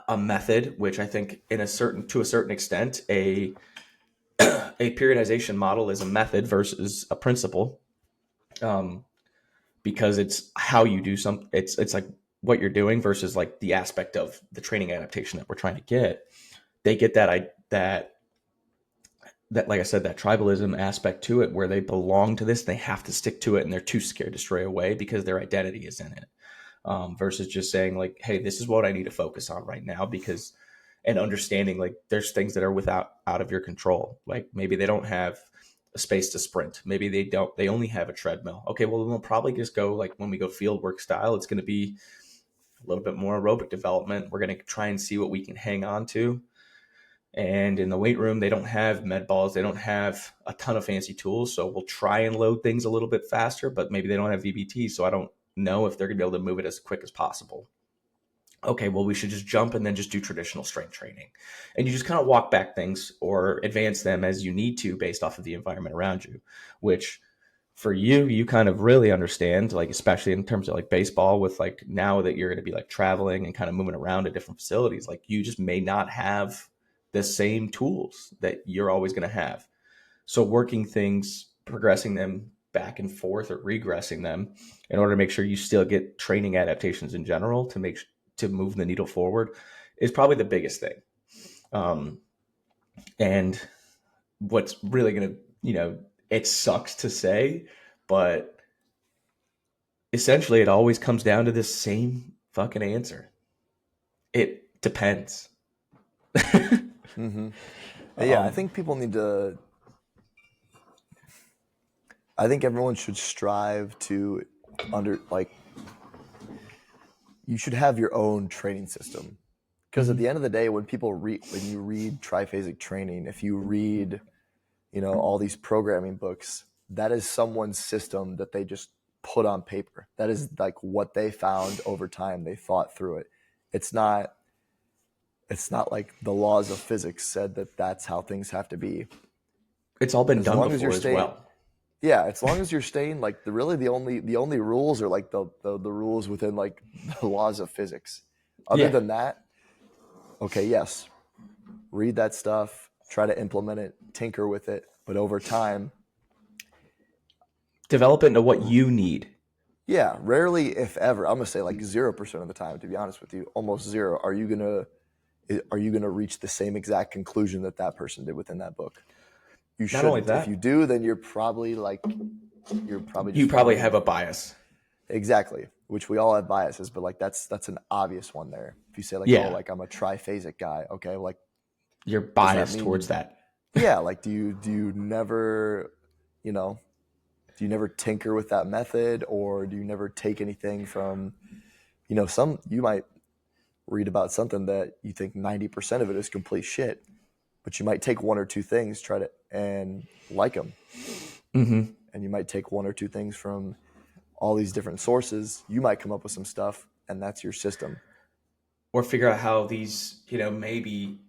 a method, which I think to a certain extent, a periodization model is a method versus a principle. Um, because it's how you do something. It's like what you're doing versus like the aspect of the training adaptation that we're trying to get. They get that like I said, that tribalism aspect to it, where they belong to this, they have to stick to it, and they're too scared to stray away because their identity is in it. Versus just saying like, hey, this is what I need to focus on right now, because and understanding like there's things that are without out of your control. Like maybe they don't have a space to sprint. Maybe they only have a treadmill. Okay, well then we'll probably just go like when we go field work style, it's going to be a little bit more aerobic development. We're going to try and see what we can hang on to. And in the weight room, they don't have med balls. They don't have a ton of fancy tools. So we'll try and load things a little bit faster, but maybe they don't have VBT. So I don't know if they're going to be able to move it as quick as possible. Okay, well, we should just jump and then just do traditional strength training. And you just kind of walk back things or advance them as you need to based off of the environment around you, which for you kind of really understand, like, especially in terms of like baseball, with like now that you're going to be like traveling and kind of moving around to different facilities, like you just may not have the same tools that you're always going to have. So working things, progressing them back and forth or regressing them in order to make sure you still get training adaptations in general to move the needle forward is probably the biggest thing. Um, and what's really going to, it sucks to say, but essentially it always comes down to the same fucking answer. It depends. Mm-hmm. Yeah, I um, think people need to. I think everyone should strive to you should have your own training system. Because at mhm. the end of the day, when you read triphasic training, if you read, all these programming books, that is someone's system that they just put on paper. That is like what they found over time. They thought through it. It's not it's not like the laws of physics said that that's how things have to be. It's all been As done long as you're before as staying well. Yeah, as long as you're staying like the only rules are like the rules within like the laws of physics. Other Yeah. than that, okay, yes, read that stuff, try to implement it, tinker with it, but over time, Develop it into what you need. yeah, rarely if ever, I'm gonna say like 0% of the time, to be honest with you, almost zero, are you gonna reach the same exact conclusion that that person did within that book? You Not only shouldn't. If you that, do, then you're probably you just probably following have a bias. exactly, which we all have biases, but like that's an obvious one there. If you say like, oh, Yeah. like I'm a triphasic guy, okay, like You're does that biased mean towards that. yeah, like do you never, you know, do you never tinker with that method, or do you never take anything from, some you might read about something that you think 90% of it is complete shit, but you might take one or two things, try to and like them, Hmm. and you might take one or two things from all these different sources. You might come up with some stuff, and that's your system. Or figure out how these, maybe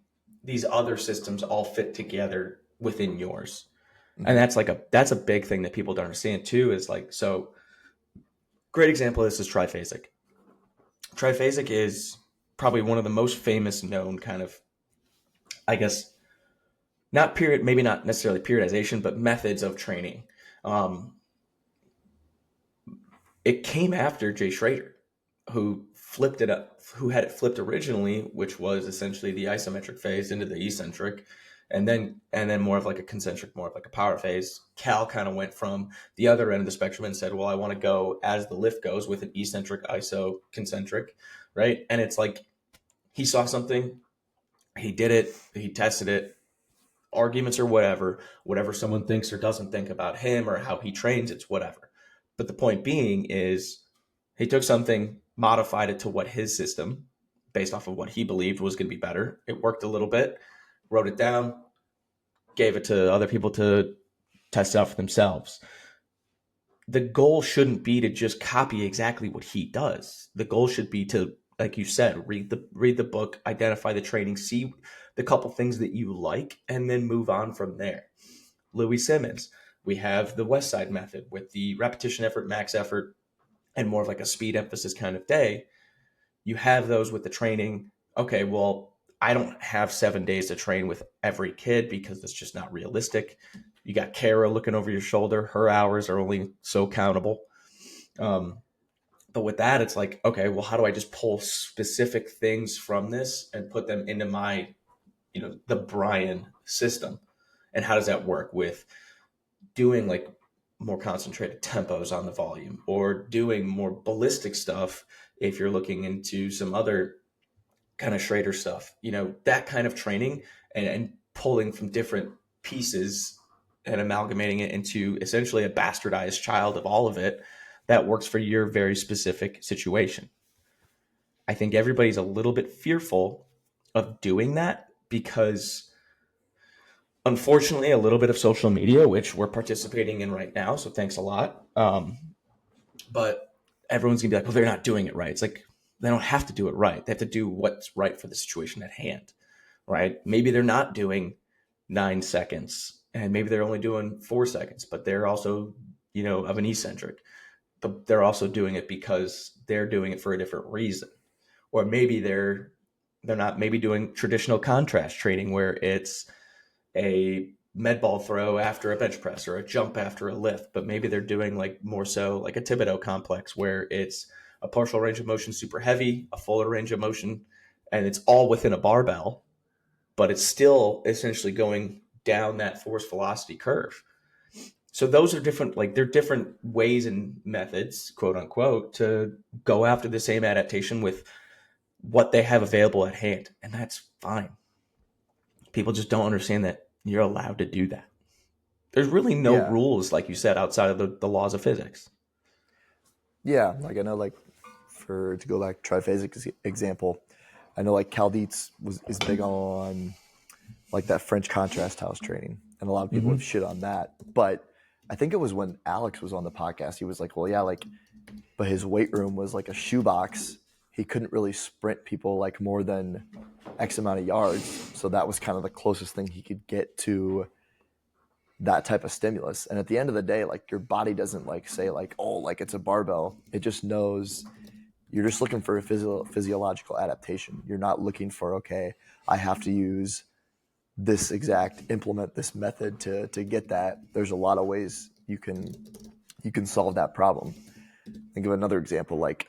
these other systems all fit together within yours. And Mm-hmm. that's a big thing that people don't understand too, is like, so great example of this is triphasic. Triphasic is probably one of the most famous known kind of, I guess, maybe not necessarily periodization, but methods of training. Um, it came after Jay Schrader, who flipped it up, who had it flipped originally, which was essentially the isometric phase into the eccentric, and then more of like a concentric, more of like a power phase. Cal kind of went from the other end of the spectrum and said, well, I want to go as the lift goes with an eccentric, iso, concentric, right? And it's like he saw something, he did it, he tested it, arguments or whatever someone thinks or doesn't think about him or how he trains, it's whatever. But the point being is he took something, modified it to what his system, based off of what he believed was going to be better. It worked a little bit, wrote it down, gave it to other people to test out for themselves. The goal shouldn't be to just copy exactly what he does. The goal should be to, like you said, read the book, identify the training, see the couple things that you like, and then move on from there. Louis Simmons, we have the West Side method with the repetition effort, max effort, and more of like a speed emphasis kind of day. You have those with the training. Okay, well, I don't have 7 days to train with every kid because that's just not realistic. You got Kara looking over your shoulder. Her hours are only so countable. Um, but with that, it's like, okay, well, how do I just pull specific things from this and put them into my, the Brian system? And how does that work with doing like more concentrated tempos on the volume or doing more ballistic stuff if you're looking into some other kind of Schrader stuff, that kind of training and pulling from different pieces and amalgamating it into essentially a bastardized child of all of it that works for your very specific situation. I think everybody's a little bit fearful of doing that because unfortunately a little bit of social media, which we're participating in right now. So thanks a lot. But everyone's gonna be like, well, they're not doing it right. It's like, they don't have to do it right. They have to do what's right for the situation at hand, right? Maybe they're not doing 9 seconds and maybe they're only doing 4 seconds, but they're also, of an eccentric, but they're also doing it because they're doing it for a different reason. Or maybe they're not maybe doing traditional contrast training where it's a med ball throw after a bench press or a jump after a lift, but maybe they're doing like more so like a Thibodeau complex where it's a partial range of motion super heavy, a fuller range of motion, and it's all within a barbell, but it's still essentially going down that force velocity curve. So those are different, like they're different ways and methods, quote unquote, to go after the same adaptation with what they have available at hand. And that's fine. People just don't understand that you're allowed to do that. There's really no Yeah. rules, like you said, outside of the laws of physics. Yeah. Like I know, like to go back to triphasic example, I know like Cal Dietz is big on like that French contrast house training, and a lot of people have Mm-hmm. shit on that. But I think it was when Alex was on the podcast, he was like, "Well, yeah, like, but his weight room was like a shoebox. He couldn't really sprint people like more than X amount of yards, so that was kind of the closest thing he could get to that type of stimulus. And at the end of the day, like your body doesn't like say like, oh, like it's a barbell. It just knows you're just looking for a physiological adaptation. You're not looking for, okay, I have to use implement this method to get that. There's a lot of ways you can solve that problem. Think of another example. Like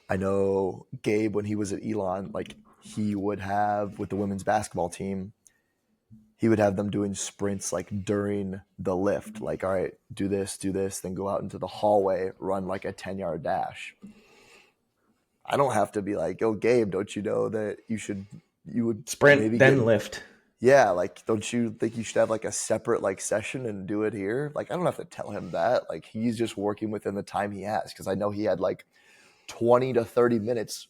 I know Gabe, when he was at Elon, like he would have with the women's basketball team, he would have them doing sprints like during the lift. Like, all right, do this, then go out into the hallway, run like a 10-yard dash. I don't have to be like, oh, Gabe, don't you know that you would Sprint, maybe get, then lift. yeah, like, don't you think you should have like a separate like session and do it here? Like, I don't have to tell him that. Like, he's just working within the time he has. Cause I know he had like 20 to 30 minutes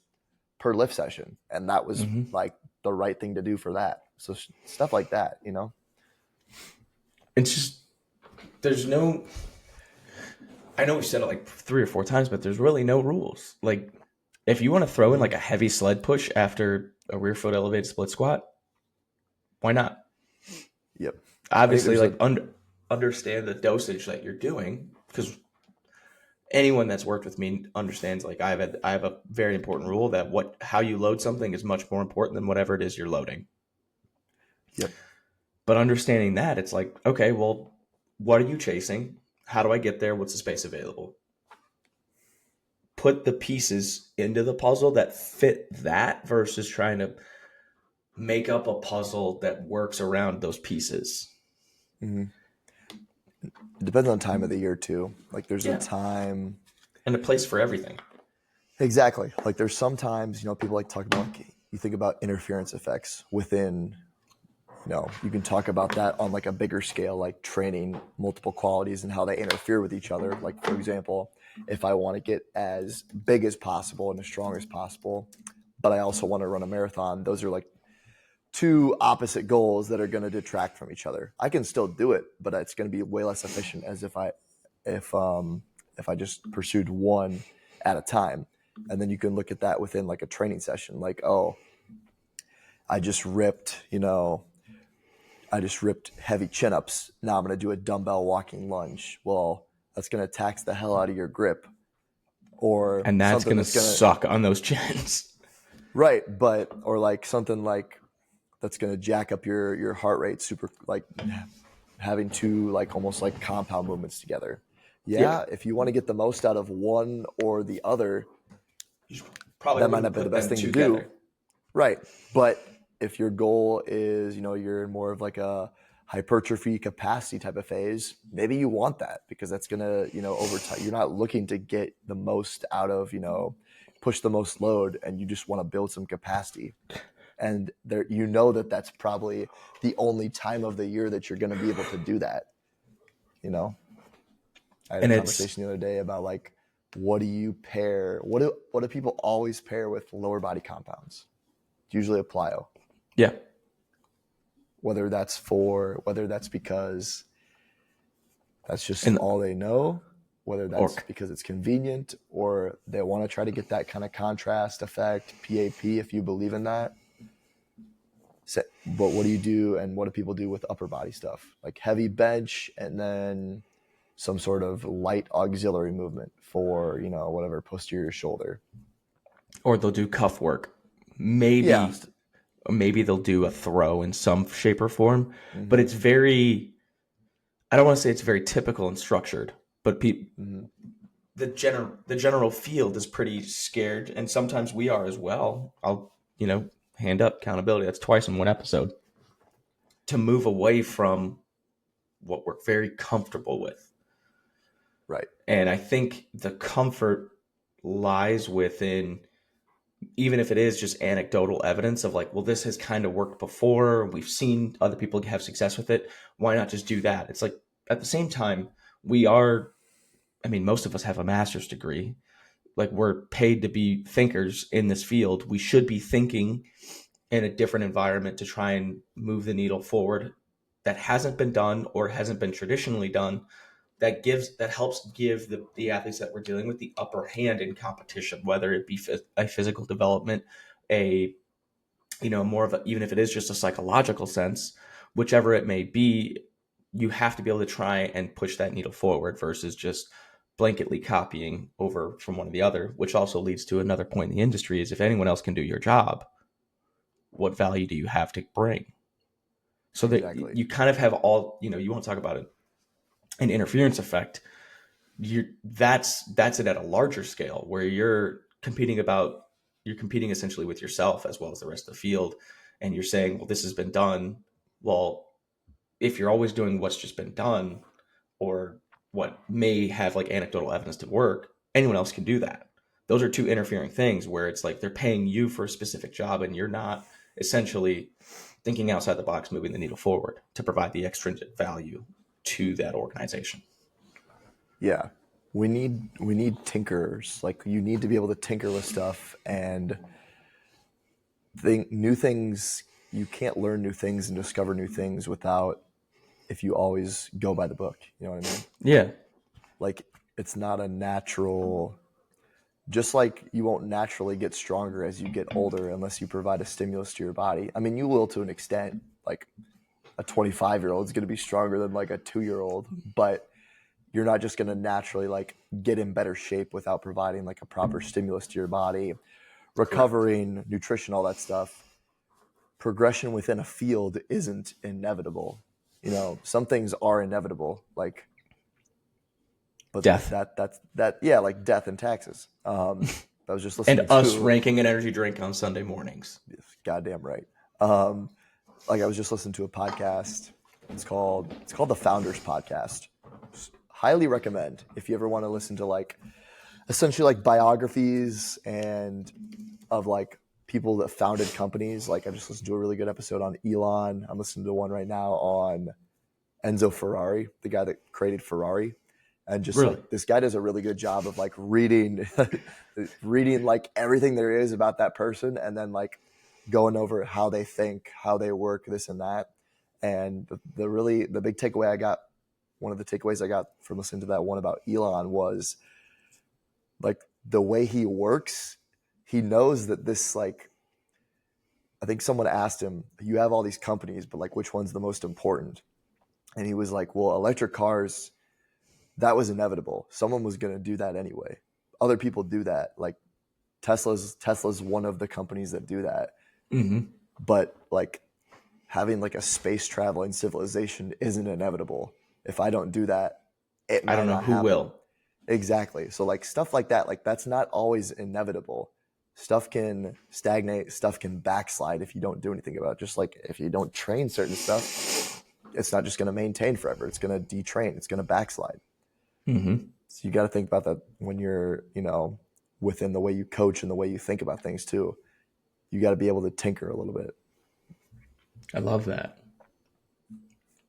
per lift session. And that was Mm-hmm. like the right thing to do for that. So stuff like that, you know? It's just, there's no, I know we said it like 3 or 4 times, but there's really no rules. Like, if you want to throw in Mm-hmm. like a heavy sled push after a rear foot elevated split squat, why not? Yep. I think Obviously, there's like a, understand the dosage that you're doing because anyone that's worked with me understands like I have a very important rule that how you load something is much more important than whatever it is you're loading. yep. But understanding that, it's like, okay, well, what are you chasing? How do I get there? What's the space available? Put the pieces into the puzzle that fit that versus trying to make up a puzzle that works around those pieces. Mm-hmm. It depends on time of the year too. Like there's a Yeah. time. And a place for everything. Exactly. Like there's sometimes, people like talk about, like, you think about interference effects within You can talk about that on like a bigger scale, like training multiple qualities and how they interfere with each other. Like, for example, if I want to get as big as possible and as strong as possible, but I also want to run a marathon, those are like two opposite goals that are going to detract from each other. I can still do it, but it's going to be way less efficient as if I just pursued one at a time. And then you can look at that within like a training session, like, oh, I just ripped heavy chin ups. Now I'm going to do a dumbbell walking lunge. Well, that's going to tax the hell out of your grip, or And that's something going to that's going to, suck on those chins. right. Or like something like that's going to jack up your heart rate super, like having two, like almost like compound movements together. Yeah. Yep. If you want to get the most out of one or the other, You probably that might wouldn't not be the put best them thing to do. together. Right. But if your goal is, you're in more of like a hypertrophy capacity type of phase, maybe you want that because that's going to, over time, you're not looking to get the most out of, push the most load, and you just want to build some capacity. And there, that's probably the only time of the year that you're going to be able to do that. I had a And it's, conversation the other day about like, what do people always pair with lower body compounds? It's usually a plyo. yeah. Whether that's because that's just And all they know, whether that's or because it's convenient, or they want to try to get that kind of contrast effect, PAP, if you believe in that. But what do you do, and what do people do with upper body stuff? Like heavy bench and then some sort of light auxiliary movement for, whatever, posterior shoulder. or they'll do cuff work. Yeah. Maybe they'll do a throw in some shape or form, but Mm-hmm. it's very, I don't want to say it's very typical and structured, but Mm-hmm. the general field is pretty scared, and sometimes we are as well. I'll, hand up accountability. That's twice in one episode. To move away from what we're very comfortable with. Right. And I think the comfort lies within, even if it is just anecdotal evidence of like, well, this has kind of worked before. We've seen other people have success with it. Why not just do that? It's like, at the same time, most of us have a master's degree. Like, we're paid to be thinkers in this field. We should be thinking in a different environment to try and move the needle forward that hasn't been done or hasn't been traditionally done, that helps give the athletes that we're dealing with the upper hand in competition, whether it be a physical development, a more of a, even if it is just a psychological sense, whichever it may be. You have to be able to try and push that needle forward versus just blanketly copying over from one to the other, which also leads to another point in the industry: is if anyone else can do your job, what value do you have to bring? So that Exactly. you kind of have all, you want to talk about an interference effect. That's it at a larger scale, where you're competing essentially with yourself as well as the rest of the field, and you're saying, well, this has been done. Well, if you're always doing what's just been done, or what may have like anecdotal evidence to work, anyone else can do that. Those are two interfering things, where it's like they're paying you for a specific job and you're not essentially thinking outside the box, moving the needle forward to provide the extrinsic value to that organization. Yeah. We need tinkerers. Like, you need to be able to tinker with stuff and think new things. You can't learn new things and discover new things if you always go by the book. You know what I mean? Yeah. Like, it's not a natural, just like you won't naturally get stronger as you get older unless you provide a stimulus to your body. I mean, you will to an extent. Like, a 25-year-old is going to be stronger than like a 2-year-old, but you're not just going to naturally like get in better shape without providing like a proper stimulus to your body, recovering, nutrition, all that stuff. Progression within a field isn't inevitable. Some things are inevitable, like, but Death. yeah, like death and taxes. I was just And listening us to, ranking an energy drink on Sunday mornings. goddamn right. Like, I was just listening to a podcast. It's called the Founders Podcast. Highly recommend if you ever want to listen to like essentially like biographies and of like people that founded companies. Like I just listened to a really good episode on Elon. I'm listening to one right now on Enzo Ferrari, the guy that created Ferrari. And just Really? like this guy does a really good job of like reading reading like everything there is about that person, and then like going over how they think, how they work, this and that. And the big takeaway I got, one of the takeaways I got from listening to that one about Elon was like the way he works. He knows that this like, I think someone asked him, you have all these companies, but like which one's the most important? And he was like, well, electric cars, that was inevitable. Someone was going to do that anyway. Other people do that. Like Tesla's one of the companies that do that. Mm-hmm. But like having like a space traveling civilization isn't inevitable. If I don't do that, it I don't might know not who happen. will. Exactly. So like stuff like that, like that's not always inevitable. Stuff can stagnate, stuff can backslide if you don't do anything about it. Just like if you don't train certain stuff, it's not just going to maintain forever. It's going to detrain. It's going to backslide. Mm-hmm. So you got to think about that when you're, within the way you coach and the way you think about things too. You got to be able to tinker a little bit. I love that.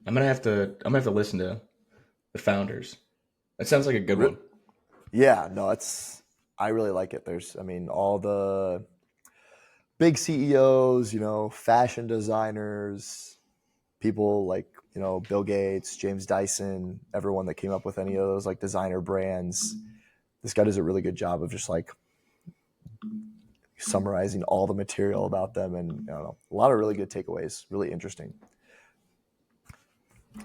I'm gonna have to listen to the founders. That sounds like a good one. Yeah, no, I really like it. There's, I mean, all the big CEOs, fashion designers, people like, Bill Gates, James Dyson, everyone that came up with any of those like designer brands. This guy does a really good job of just like summarizing all the material about them, and I don't know, a lot of really good takeaways, really interesting. Yeah,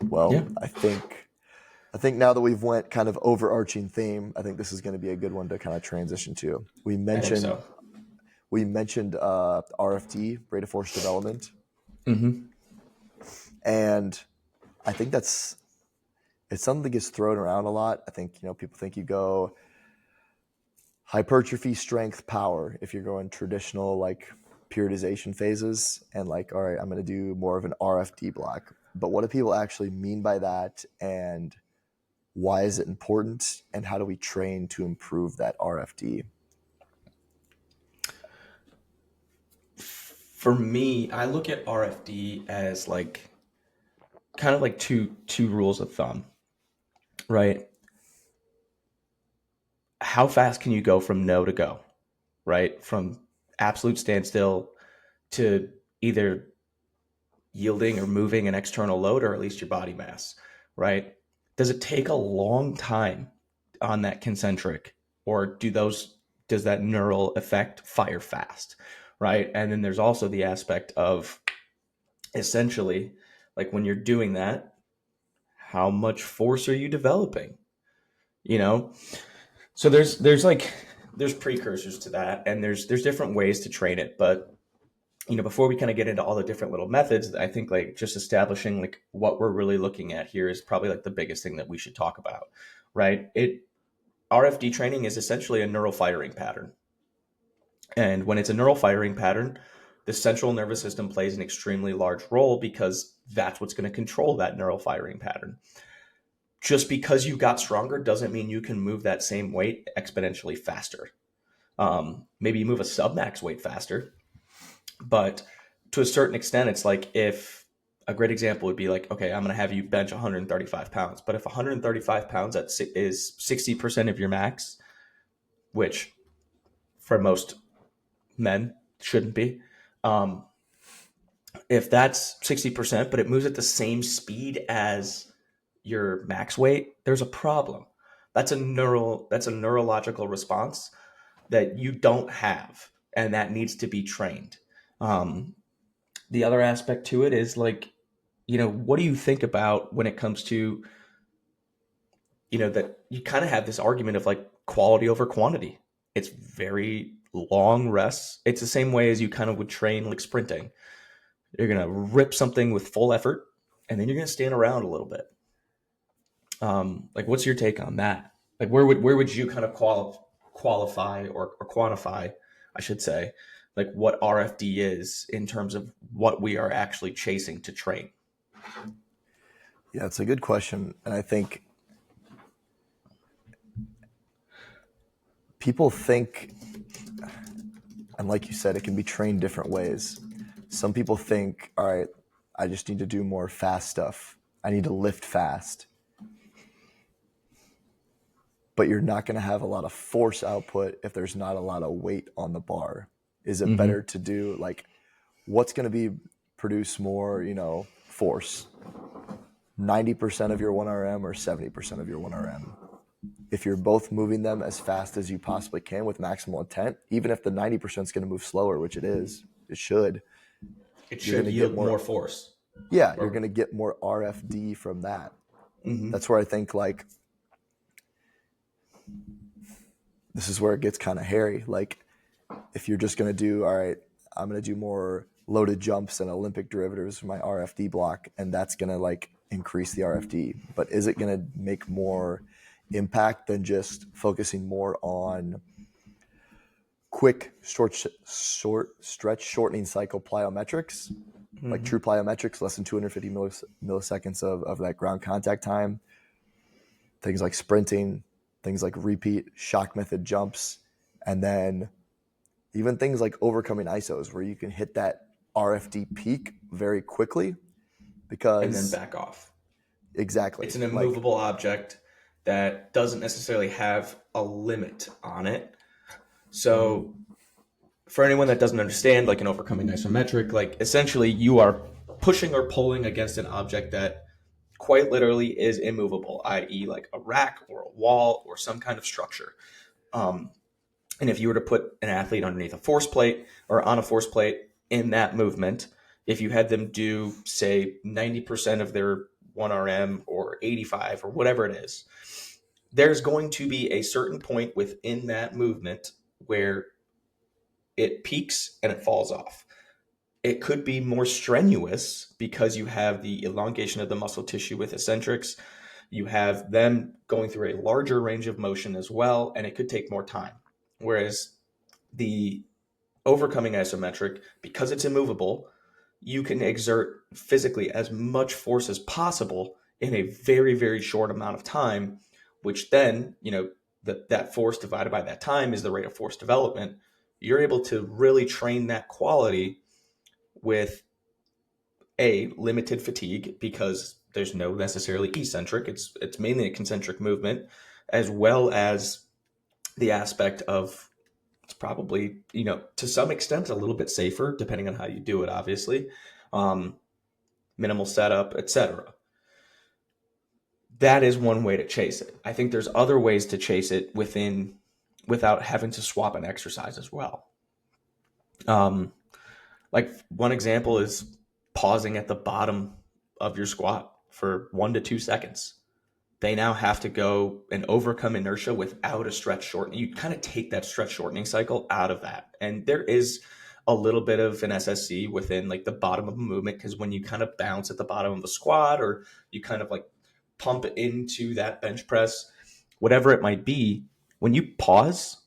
Well, I think now that we've went kind of overarching theme, I think this is going to be a good one to kind of transition to. We I think mentioned so. we mentioned RFD, rate of force development, Mm-hmm. and I think it's something that gets thrown around a lot. I think people think you go hypertrophy, strength, power if you're going traditional like periodization phases, and like, all right, I'm going to do more of an RFD block. But what do people actually mean by that, and why is it important, and how do we train to improve that RFD? For me, I look at RFD as like kind of like two rules of thumb, right? How fast can you go from no to go, right? From absolute standstill to either yielding or moving an external load or at least your body mass, right? Does it take a long time on that concentric, or does that neural effect fire fast, right? And then there's also the aspect of essentially like when you're doing that, how much force are you developing? You know, so there's precursors to that, and there's different ways to train it, but before we kind of get into all the different little methods, I think like just establishing like what we're really looking at here is probably like the biggest thing that we should talk about, right? RFD training is essentially a neural firing pattern. And when it's a neural firing pattern, the central nervous system plays an extremely large role because that's what's going to control that neural firing pattern. Just because you got stronger doesn't mean you can move that same weight exponentially faster. Maybe you move a submax weight faster, but to a certain extent, it's like if a great example would be like, okay, I'm going to have you bench 135 pounds. But if 135 pounds is 60% of your max, which for most men shouldn't be, um, if that's 60%, but it moves at the same speed as your max weight, there's a problem. That's a neurological response that you don't have, and that needs to be trained. Um, the other aspect to it is like, what do you think about when it comes to, that you kind of have this argument of like quality over quantity? It's very long rests. It's the same way as you kind of would train like sprinting. You're going to rip something with full effort, and then you're going to stand around a little bit. Like, what's your take on that? Like, where would you kind of qualify or quantify, I should say, like what RFD is in terms of what we are actually chasing to train? Yeah, it's a good question, and I think people think And like you said, it can be trained different ways. Some people think, all right, I just need to do more fast stuff. I need to lift fast. But you're not going to have a lot of force output if there's not a lot of weight on the bar. Is it Mm-hmm. better to do like what's going to be produce more, force? 90% of your 1RM or 70% of your 1RM? If you're both moving them as fast as you possibly can with maximal intent, even if the 90% is going to move slower, which it should, It you're going should to get yield more, more force. yeah, you're Or going to get more RFD from that. mm-hmm. That's where I think like this is where it gets kind of hairy. Like if you're just going to do, all right, I'm going to do more loaded jumps and Olympic derivatives for my RFD block, and that's going to like increase the RFD. But is it going to make more impact than just focusing more on quick, short stretch shortening cycle plyometrics, like Mm-hmm. true plyometrics, less than 250 milliseconds of that ground contact time, things like sprinting, things like repeat shock method jumps, and then even things like overcoming ISOs where you can hit that RFD peak very quickly And then because back off. It's exactly an like immovable object that doesn't necessarily have a limit on it. So for anyone that doesn't understand, like an overcoming isometric, like essentially you are pushing or pulling against an object that quite literally is immovable, i.e., like a rack or a wall or some kind of structure. Um, and if you were to put an athlete underneath a force plate or on a force plate in that movement, if you had them do, say, 90% of their 1RM or 85 or whatever it is, there's going to be a certain point within that movement where it peaks and it falls off. It could be more strenuous because you have the elongation of the muscle tissue with eccentrics. You have them going through a larger range of motion as well, and it could take more time. Whereas the overcoming isometric, because it's immovable, you can exert physically as much force as possible in a very, very short amount of time, which then, that force divided by that time is the rate of force development. You're able to really train that quality with a limited fatigue because there's no necessarily eccentric. It's mainly a concentric movement, as well as the aspect of it's probably to some extent a little bit safer depending on how you do it. Obviously, um, minimal setup, etc. That is one way to chase it. I think there's other ways to chase it without having to swap an exercise as well. Um, Like one example is pausing at the bottom of your squat for 1 to 2 seconds. They now have to go and overcome inertia without a stretch shortening. You kind of take that stretch shortening cycle out of that. And there is a little bit of an SSC within like the bottom of a movement because when you kind of bounce at the bottom of a squat or you kind of like pump into that bench press, whatever it might be, when you pause,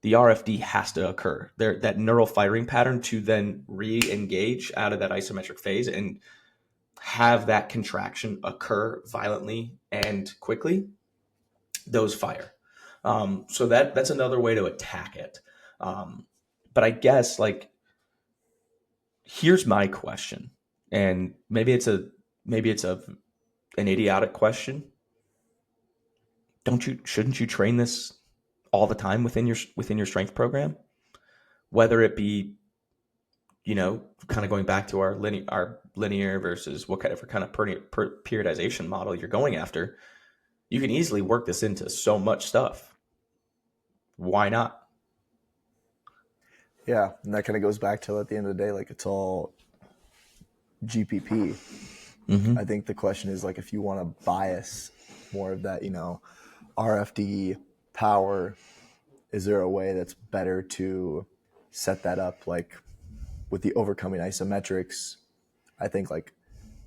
the RFD has to occur. That neural firing pattern to then re-engage out of that isometric phase and have that contraction occur violently and quickly, those fire. So that's another way to attack it. But I guess like here's my question, and maybe it's an idiotic question. Shouldn't you train this all the time within your strength program, whether it be kind of going back to our linear versus whatever kind of periodization model you're going after, you can easily work this into so much stuff. Why not? yeah, and that kind of goes back to at the end of the day, like it's all GPP. Mm-hmm. I think the question is like if you want to bias more of that, RFD power, is there a way that's better to set that up like with the overcoming isometrics? I think like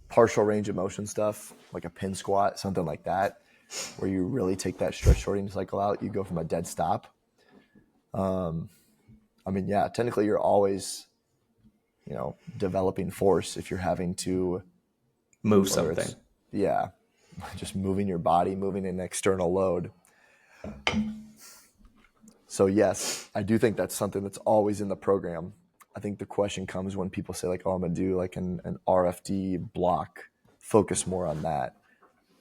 partial range of motion stuff, like a pin squat, something like that, where you really take that stretch shortening cycle out. You go from a dead stop. I mean, yeah, technically you're always, developing force if you're having to, Move whether something. it's, yeah, just moving your body, moving an external load. So yes, I do think that's something that's always in the program. I think the question comes when people say like, "Oh, I'm gonna do like an RFD block." Focus more on that.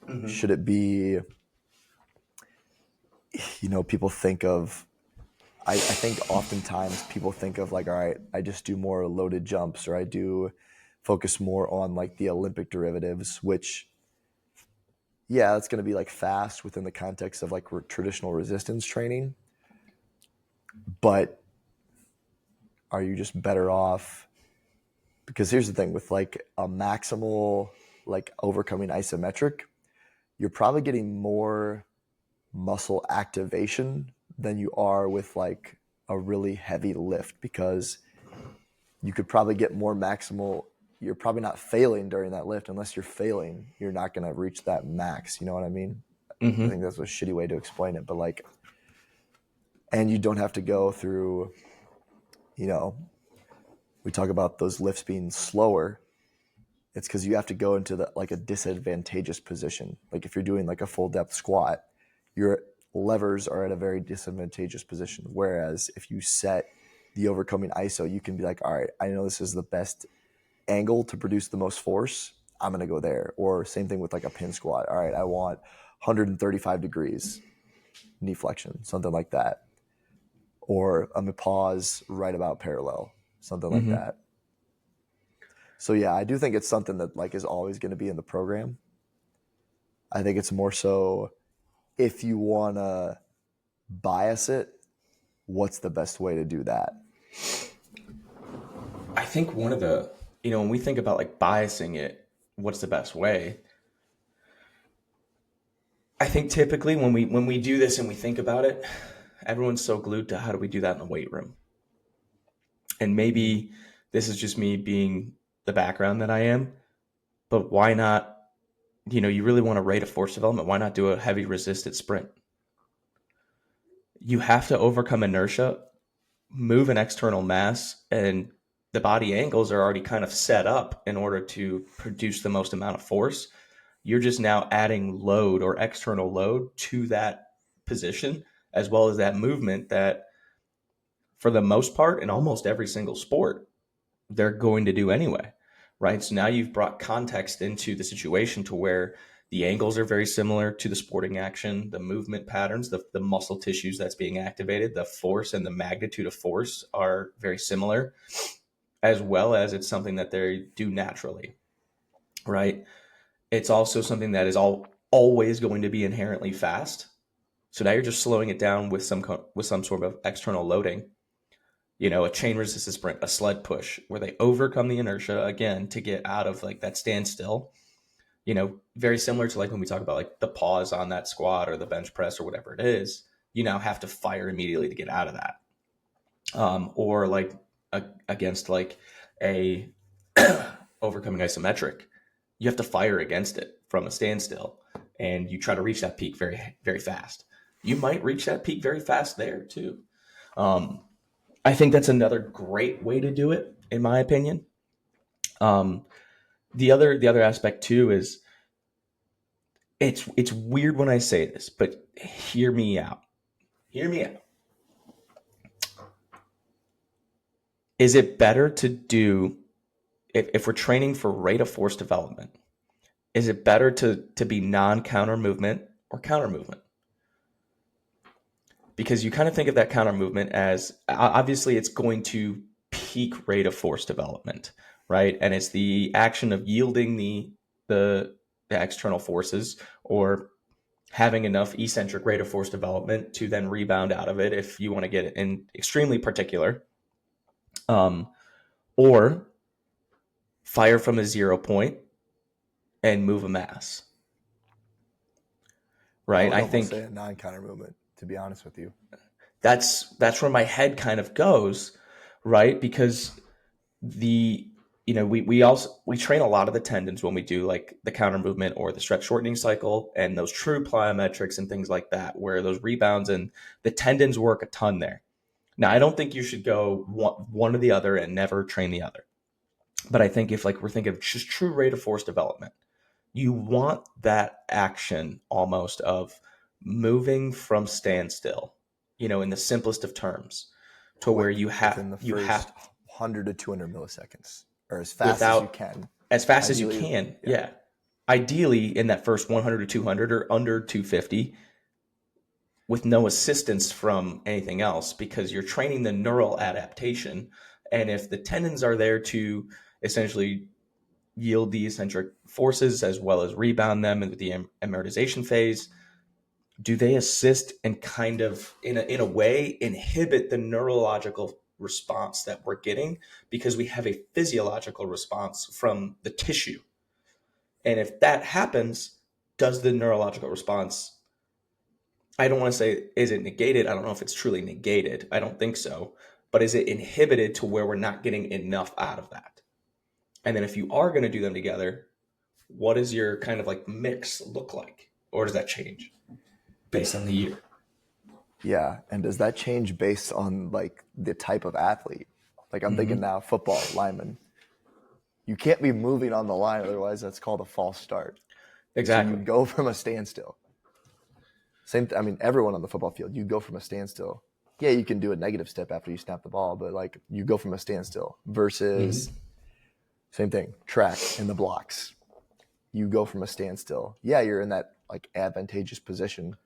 Mm-hmm. Should it be? People think of. I think oftentimes people think of like, all right, I just do more loaded jumps, or I do focus more on like the Olympic derivatives, which yeah, it's going to be like fast within the context of like traditional resistance training. But are you just better off? Because here's the thing with like a maximal, like overcoming isometric, you're probably getting more muscle activation than you are with like a really heavy lift because you could probably get more maximal. You're probably not failing during that lift. Unless you're failing, you're not going to reach that max. You know what I mean? I Mm-hmm. think that's a shitty way to explain it, but like, and you don't have to go through, you know, we talk about those lifts being slower. It's because you have to go into the like a disadvantageous position. Like if you're doing like a full depth squat, your levers are at a very disadvantageous position. Whereas if you set the overcoming ISO, you can be like, all right, I know this is the best angle to produce the most force. I'm going to go there. Or same thing with like a pin squat. All right, I want 135 degrees knee flexion, something like that. Or I'm going to pause right about parallel, something like Mm-hmm. that. So yeah, I do think it's something that like is always going to be in the program. I think it's more so if you want to bias it, what's the best way to do that? I think one of the, when we think about like biasing it, what's the best way? I think typically when we do this and we think about it, everyone's so glued to how do we do that in the weight room. And Mm-hmm. maybe this is just me being the background that I am, but why not, you really want to rate a force development, why not do a heavy resisted sprint? You have to overcome inertia, move an external mass, and the body angles are already kind of set up in order to produce the most amount of force. You're just now adding load or external load to that position, as well as that movement that, for the most part, in almost every single sport, they're going to do anyway, right? So now you've brought context into the situation to where the angles are very similar to the sporting action, the movement patterns, the muscle tissues that's being activated, the force and the magnitude of force are very similar, as well as it's something that they do naturally, right? It's also something that is always going to be inherently fast. So now you're just slowing it down with some sort of external loading, a chain resistance sprint, a sled push, where they overcome the inertia again to get out of like that standstill. Very similar to like when we talk about like the pause on that squat or the bench press or whatever it is. You now have to fire immediately to get out of that. Or like against like a overcoming isometric, you have to fire against it from a standstill, and you try to reach that peak very very fast. You might reach that peak very fast there too. Um, I think that's another great way to do it, in my opinion. Um, the other aspect too is it's weird when I say this, but hear me out. Hear me out. Is it better to do if we're training for rate of force development? Is it better to be non counter movement or counter movement? Because you kind of think of that counter movement as obviously it's going to peak rate of force development, right? And it's the action of yielding the, the external forces or having enough eccentric rate of force development to then rebound out of it if you want to get it in extremely particular, um, or fire from a 0 point and move a mass, I right? would I almost say think a non-counter movement, to be honest with you. that's where my head kind of goes, right? Because the we train a lot of the tendons when we do like the counter movement or the stretch shortening cycle and those true plyometrics and things like that, where those rebounds and the tendons work a ton there. Now, I don't think you should go one or the other and never train the other. But I think if like we're thinking of just true rate of force development, you want that action almost of moving from standstill. in the simplest of terms, to where quick within the you first have 100 to 200 milliseconds, or as fast as you without can. as fast as you Ideally, can. yeah, Yeah. Ideally in that first 100 to 200 or under 250 with no assistance from anything else, because you're training the neural adaptation. And if the tendons are there to essentially yield the eccentric forces as well as rebound them into the amortization phase, do they assist and kind of in a way inhibit the neurological response that we're getting, because we have a physiological response from the tissue? And if that happens, does the neurological response, I don't want to say is it negated, I don't know if it's truly negated, I don't think so, but is it inhibited to where we're not getting enough out of that? And then if you are going to do them together, what does your kind of like mix look like, or does that change based on the year? yeah. And does that change based on like the type of athlete? Like I'm thinking Mm-hmm. now, football lineman. You can't be moving on the line, otherwise that's called a false start. So you Exactly. go from a standstill. I mean, everyone on the football field, you go from a standstill. Yeah, you can do a negative step after you snap the ball, but like you go from a standstill versus Mm-hmm. same thing, track in the blocks. You go from a standstill. Yeah, you're in that like advantageous position,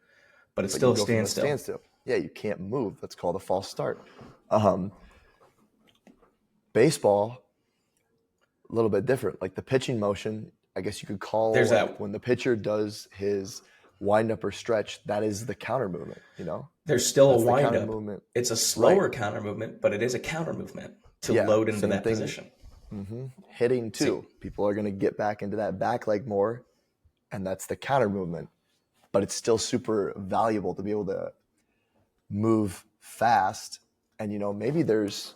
But it's but you still a go from a standstill. standstill. Yeah, you can't move. That's called a false start. Um, Baseball, a little bit different. Like the pitching motion, I guess you could call There's like that. when the pitcher does his wind up or stretch, that is the counter movement, you know? There's still a That's the wind counter up. movement. It's a Right. slower counter movement, but it is a counter movement to Yeah. load into Same that thing. position. Hitting See, too. People are going to get back into that back leg more, and that's the counter movement. But it's still super valuable to be able to move fast. And, maybe there's,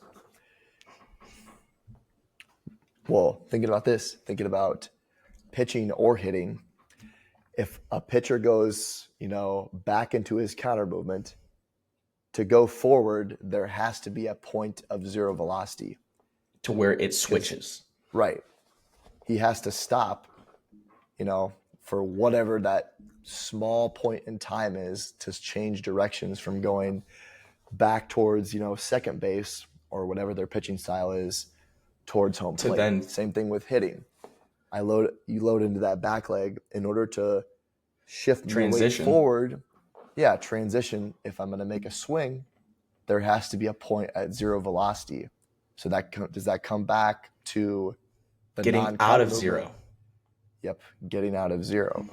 well, thinking about pitching or hitting, if a pitcher goes, back into his counter movement, to go forward, there has to be a point of zero velocity. to where it Because, switches. right, he has to stop, for whatever that small point in time is to change directions from going back towards, second base or whatever their pitching style is towards home To plate. then Same thing with hitting. You load into that back leg in order to shift your weight transition forward. Yeah, transition. If I'm going to make a swing, there has to be a point at zero velocity. So does that come back to the getting out non-counter of movement? zero. Yep, getting out of zero.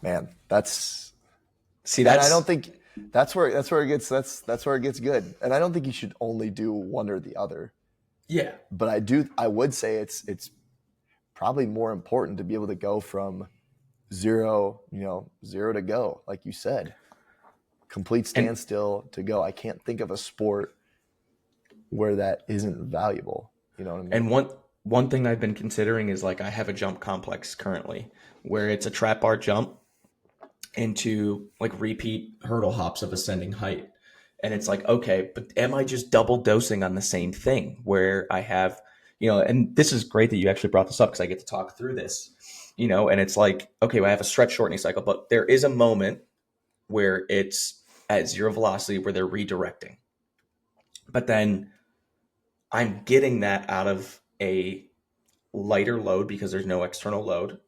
Man, that's See, and I don't that's think that's where it gets good. And I don't think you should only do one or the other. yeah. But I would say it's probably more important to be able to go from zero to go, like you said. Complete And standstill to go. I can't think of a sport where that isn't valuable. You know what I mean? and one thing I've been considering is, like, I have a jump complex currently where it's a trap bar jump into like repeat hurdle hops of ascending height. And it's like, okay, but am I just double dosing on the same thing where I have, and this is great that you actually brought this up because I get to talk through this, and it's like, okay, well, I have a stretch shortening cycle, but there is a moment where it's at zero velocity where they're redirecting. But then I'm getting that out of a lighter load because there's no external load.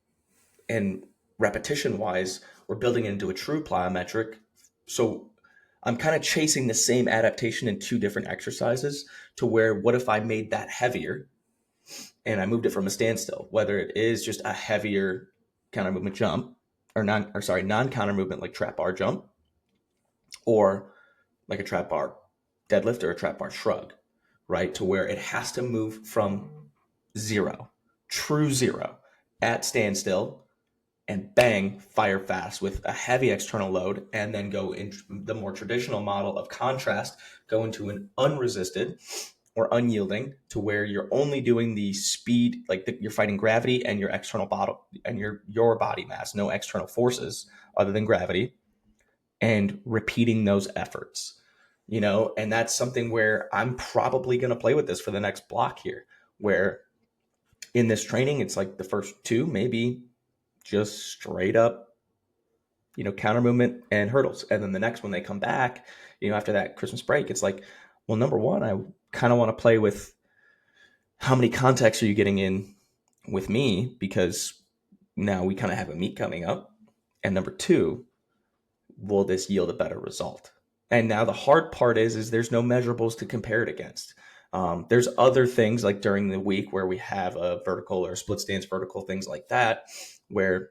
And repetition wise, we're building it into a true plyometric. So I'm kind of chasing the same adaptation in two different exercises, to where what if I made that heavier and I moved it from a standstill, whether it is just a heavier counter movement jump non counter movement like trap bar jump, or like a trap bar deadlift or a trap bar shrug, right? To where it has to move from zero, true zero, at standstill, and bang, fire fast with a heavy external load, and then go in the more traditional model of contrast, go into an unresisted or unyielding, to where you're only doing the speed, like you're fighting gravity and your external body and your body mass, no external forces other than gravity, and repeating those efforts. And that's something where I'm probably going to play with this for the next block here, where in this training it's like the first two maybe just straight up counter movement and hurdles. And then the next one they come back, after that Christmas break, it's like, well, number one, I kind of want to play with how many contacts are you getting in with me, because now we kind of have a meet coming up. And number two, will this yield a better result? And now the hard part is there's no measurables to compare it against. There's other things like during the week where we have a vertical or split stance vertical, things like that, where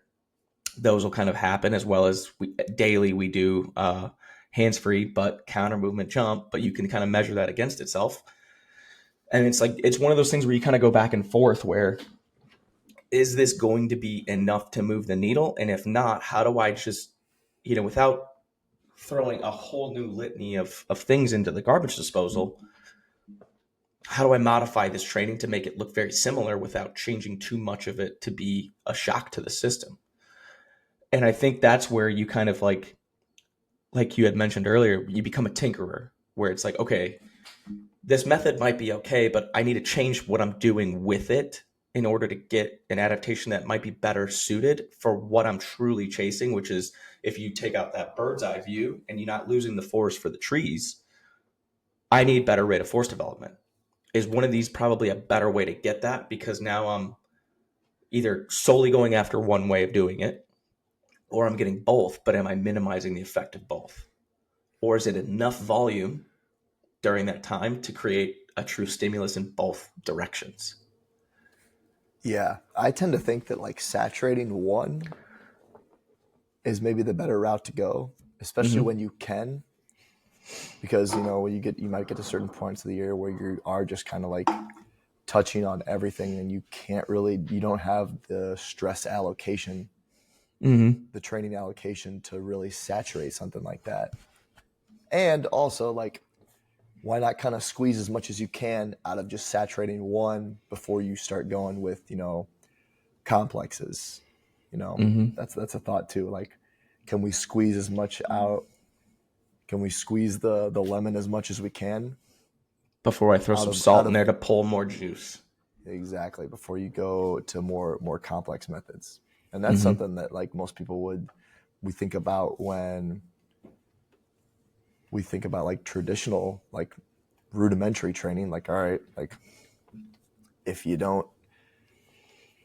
those will kind of happen, as well as daily we do hands free but counter movement jump, but you can kind of measure that against itself. And it's like, it's one of those things where you kind of go back and forth where, is this going to be enough to move the needle? And if not, how do I just, without throwing a whole new litany of things into the garbage disposal, how do I modify this training to make it look very similar without changing too much of it to be a shock to the system? And I think that's where you kind of like you had mentioned earlier, you become a tinkerer, where it's like, okay, this method might be okay, but I need to change what I'm doing with it in order to get an adaptation that might be better suited for what I'm truly chasing, which is, if you take out that bird's eye view and you're not losing the forest for the trees, I need better rate of force development. Is one of these probably a better way to get that? Because now I'm either solely going after one way of doing it, or I'm getting both, but am I minimizing the effect of both? Or is it enough volume during that time to create a true stimulus in both directions? Yeah, I tend to think that like saturating one is maybe the better route to go, especially Mm-hmm. when you can, because when you might get to certain points of the year where you are just kind of like touching on everything, and you don't have the stress allocation, Mm-hmm. the training allocation to really saturate something like that. And also, like, why not kind of squeeze as much as you can out of just saturating one before you start going with complexes? you know Mm-hmm. that's a thought too. Like, can we squeeze as much out, can we squeeze the lemon as much as we can Before I throw out some of salt in there to pull more juice. exactly, before you go to more complex methods. And that's Mm-hmm. something that, like, most people we think about when we think about like traditional, like rudimentary training. Like, all right, like, if you don't,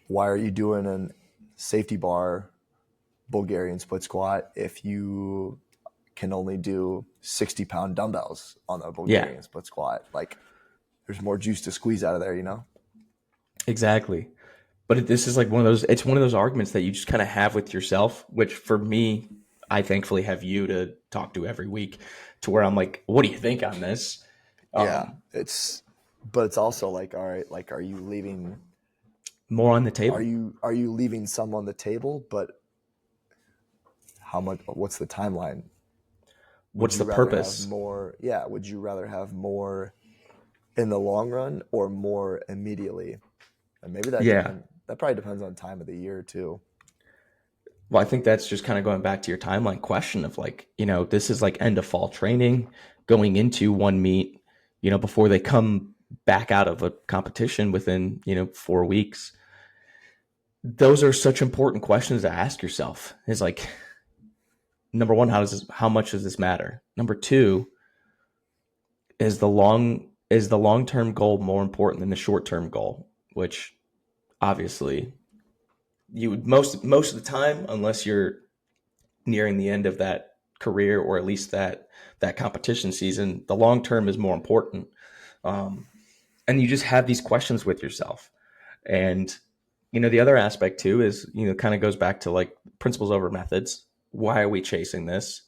why are you doing an safety bar Bulgarian split squat if you can only do 60-pound dumbbells on a Yeah, Bulgarian split squat? Like, there's more juice to squeeze out of there. exactly. But this is like one of those, it's one of those arguments that you just kind of have with yourself, which for me, I thankfully have you to talk to every week, to where I'm like, what do you think on this? Yeah, Um, but it's also like, all right, like, More on the table. are you leaving some on the table? But how much? What's the timeline? Would What's you the rather have purpose? more? Yeah, would you rather have more in the long run or more immediately? And maybe Yeah. that probably depends on time of the year too. Well, I think that's just kind of going back to your timeline question of like, this is like end of fall training, going into one meet, before they come back out of a competition within, 4 weeks. Those are such important questions to ask yourself. Is like, number one, how much does this matter? Number two, is the long-term goal more important than the short-term goal? Which obviously you would, most of the time, unless you're nearing the end of that career, or at least that competition season, the long term is more important. Um, and you just have these questions with yourself. And the other aspect too is, kind of goes back to like principles over methods. Why are we chasing this?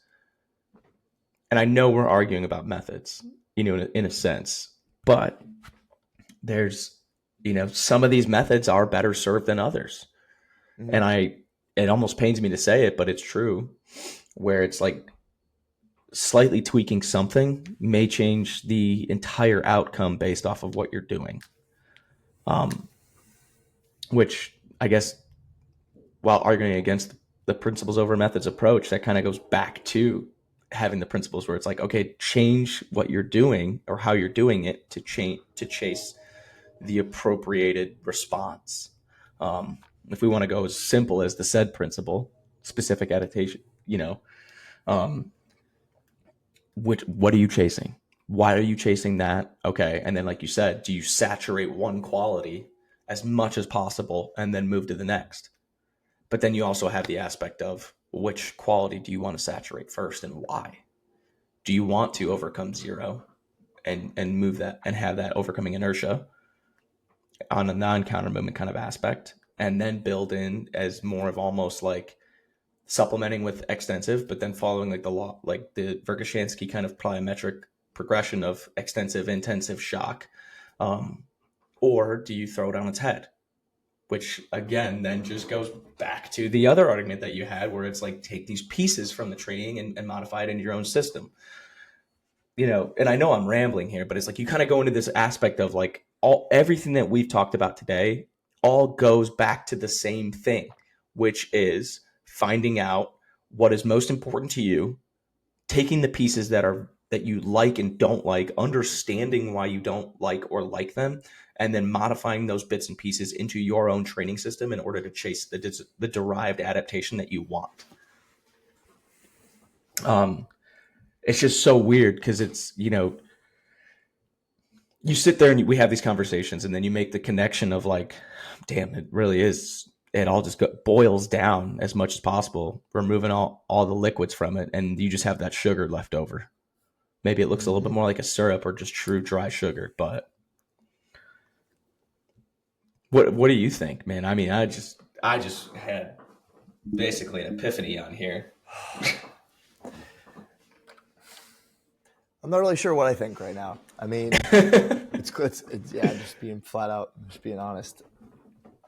And I know we're arguing about methods, in a sense, but there's, some of these methods are better served than others. Mm-hmm. And it almost pains me to say it, but it's true, where it's like slightly tweaking something may change the entire outcome based off of what you're doing. Um, which I guess, while arguing against the principles over methods approach, that kind of goes back to having the principles where it's like, okay, change what you're doing or how you're doing it to chase the appropriated response. If we want to go as simple as the said principle, specific adaptation. you know, um, what are you chasing? Why are you chasing that? Okay. And then, like you said, do you saturate one quality as much as possible and then move to the next? But then you also have the aspect of which quality do you want to saturate first and why? Do you want to overcome zero and move that and have that overcoming inertia on a non-counter movement kind of aspect, and then build in as more of almost like supplementing with extensive, but then following like the law, like the Verkhoshansky kind of plyometric progression of extensive, intensive shock, um, or do you throw it on its head? Which again then just goes back to the other argument that you had, where it's like take these pieces from the training and modify it into your own system. And I know I'm rambling here, but it's like you kind of go into this aspect of like everything that we've talked about today all goes back to the same thing, which is finding out what is most important to you, taking the pieces that you like and don't like, understanding why you don't like or like them, and then modifying those bits and pieces into your own training system in order to chase the derived adaptation that you want. Um, it's just so weird because it's, you sit there and we have these conversations and then you make the connection of like, damn, it really is. It all just boils down as much as possible, removing all the liquids from it. And you just have that sugar left over. Maybe it looks a little bit more like a syrup or just true dry sugar. But what do you think, man? I mean, I just had basically an epiphany on here. I'm not really sure what I think right now. I mean, it's yeah, just being flat out, just being honest.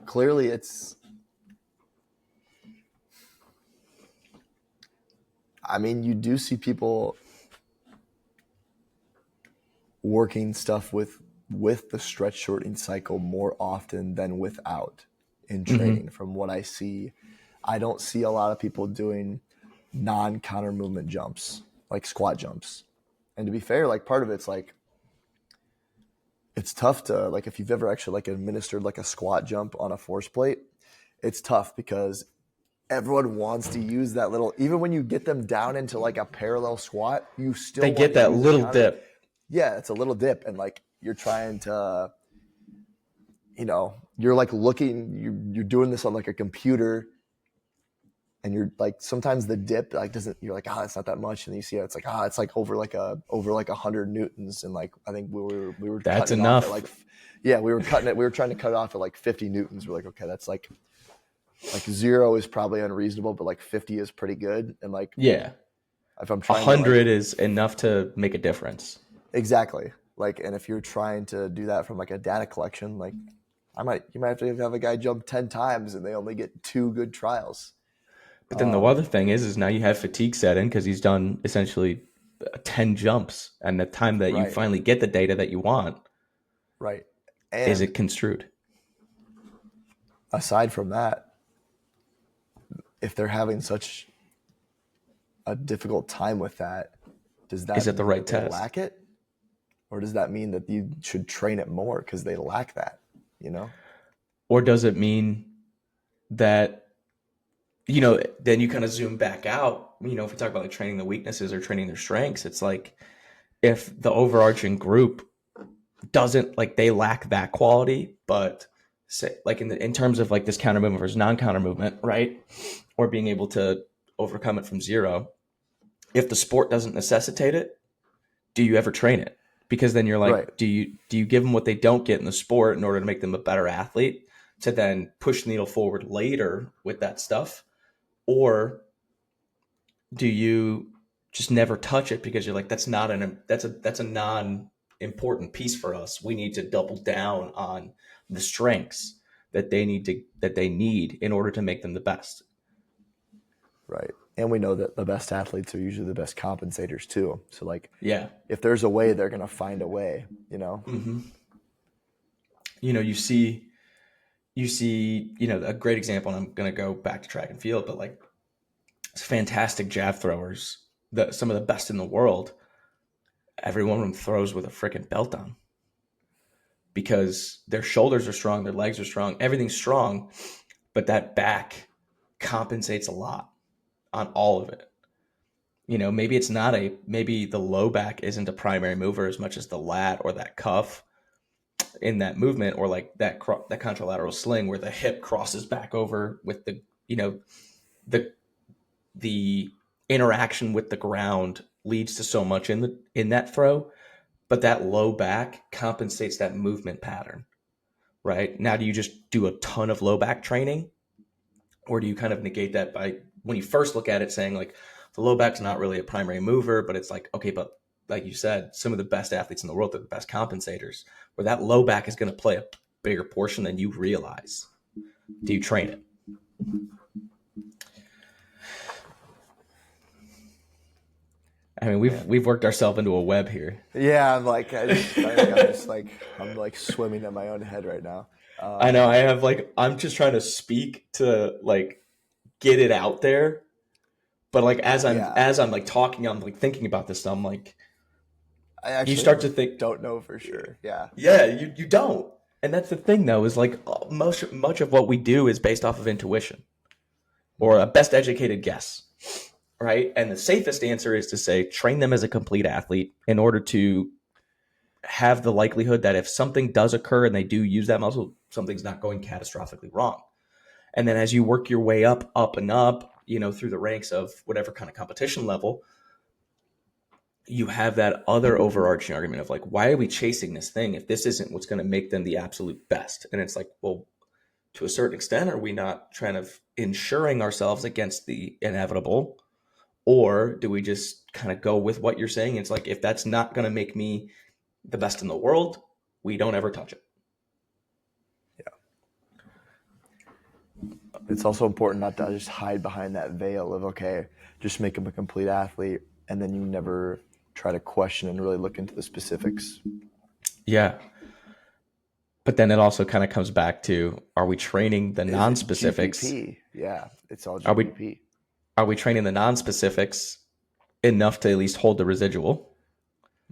Clearly, I mean, you do see people working stuff with the stretch shortening cycle more often than without in training. From what I see, I don't see a lot of people doing non-counter movement jumps, like squat jumps. And to be fair, like part of it's like, it's tough to, like, if you've ever actually like administered like a squat jump on a force plate, it's tough because everyone wants to use that little, even when you get them down into like a parallel squat, you They still want get to that use a little counter. dip. Yeah, it's a little dip. And like, you're trying to, you're like looking, you're doing this on like a computer, and you're like, sometimes the dip like doesn't, you're like, it's not that much, and you see it, it's like, it's like over like 100 newtons, and like I think we were That's cutting it off at enough. like, yeah, we were trying to cut it off at like 50 newtons. We're like, okay, that's like 0 is probably unreasonable, but like 50 is pretty good. And like, Yeah. if I'm A trying to like, hundred is enough to make a difference. exactly, like, and if you're trying to do that from like a data collection, like, you might have to have a guy jump 10 times and they only get 2 good trials. But then the other thing is now you have fatigue set in because he's done essentially 10 jumps. And the time that you Right, finally get the data that you want, right. is And it construed? aside from that, if they're having such a difficult time with that, does Is that it the mean right that they test? lack it? Or does that mean that you should train it more because they lack that, you know? Or does it mean that, then you kind of zoom back out, if we talk about like training the weaknesses or training their strengths, it's like if the overarching group doesn't like they lack that quality, but say like in terms of like this counter movement versus non-counter movement, right? Or being able to overcome it from zero. If the sport doesn't necessitate it, do you ever train it? Because then you're Right, like, do you give them what they don't get in the sport in order to make them a better athlete to then push the needle forward later with that stuff? Or do you just never touch it because you're like, that's a non important piece for us. We need to double down on the strengths that they need in order to make them the best. right. And we know that the best athletes are usually the best compensators too. So like, Yeah. if there's a way, they're going to find a way, you know? Mm-hmm. You see, a great example, and I'm going to go back to track and field, but like it's fantastic jab throwers, some of the best in the world. Every one of them throws with a freaking belt on because their shoulders are strong, their legs are strong, everything's strong, but that back compensates a lot on all of it. Maybe maybe the low back isn't a primary mover as much as the lat or that cuff in that movement, or like that contralateral sling where the hip crosses back over with the the interaction with the ground leads to so much in that throw, but that low back compensates that movement pattern. Right now, do you just do a ton of low back training, or do you kind of negate that by, when you first look at it, saying like the low back's not really a primary mover, but it's like, okay, but like you said, some of the best athletes in the world are the best compensators, where that low back is going to play a bigger portion than you realize. Do you train it? I mean, we've worked ourselves into a web here. Yeah, I'm like, I'm like swimming in my own head right now. I know. I'm just trying to speak to like get it out there, but like Yeah, as I'm like talking, I'm like thinking about this stuff. I'm like, I you actually start to think, don't know for sure. Yeah, yeah, you don't. And that's the thing, though, is like much of what we do is based off of intuition or a best educated guess, right? And the safest answer is to say train them as a complete athlete in order to have the likelihood that if something does occur and they do use that muscle, something's not going catastrophically wrong. And then as you work your way up and up, through the ranks of whatever kind of competition level, you have that other overarching argument of like, why are we chasing this thing if this isn't what's going to make them the absolute best? And it's like, well, to a certain extent, are we not trying to insuring ourselves against the inevitable? Or do we just kind of go with what you're saying? It's like, if that's not going to make me the best in the world, we don't ever touch it. it's also important not to just hide behind that veil of, okay, just make him a complete athlete, and then you never try to question and really look into the specifics. Yeah. But then it also kind of comes back to, are we training the Is it non-specifics? GPP? Yeah, it's all Are we GPP. are we training the non-specifics enough to at least hold the residual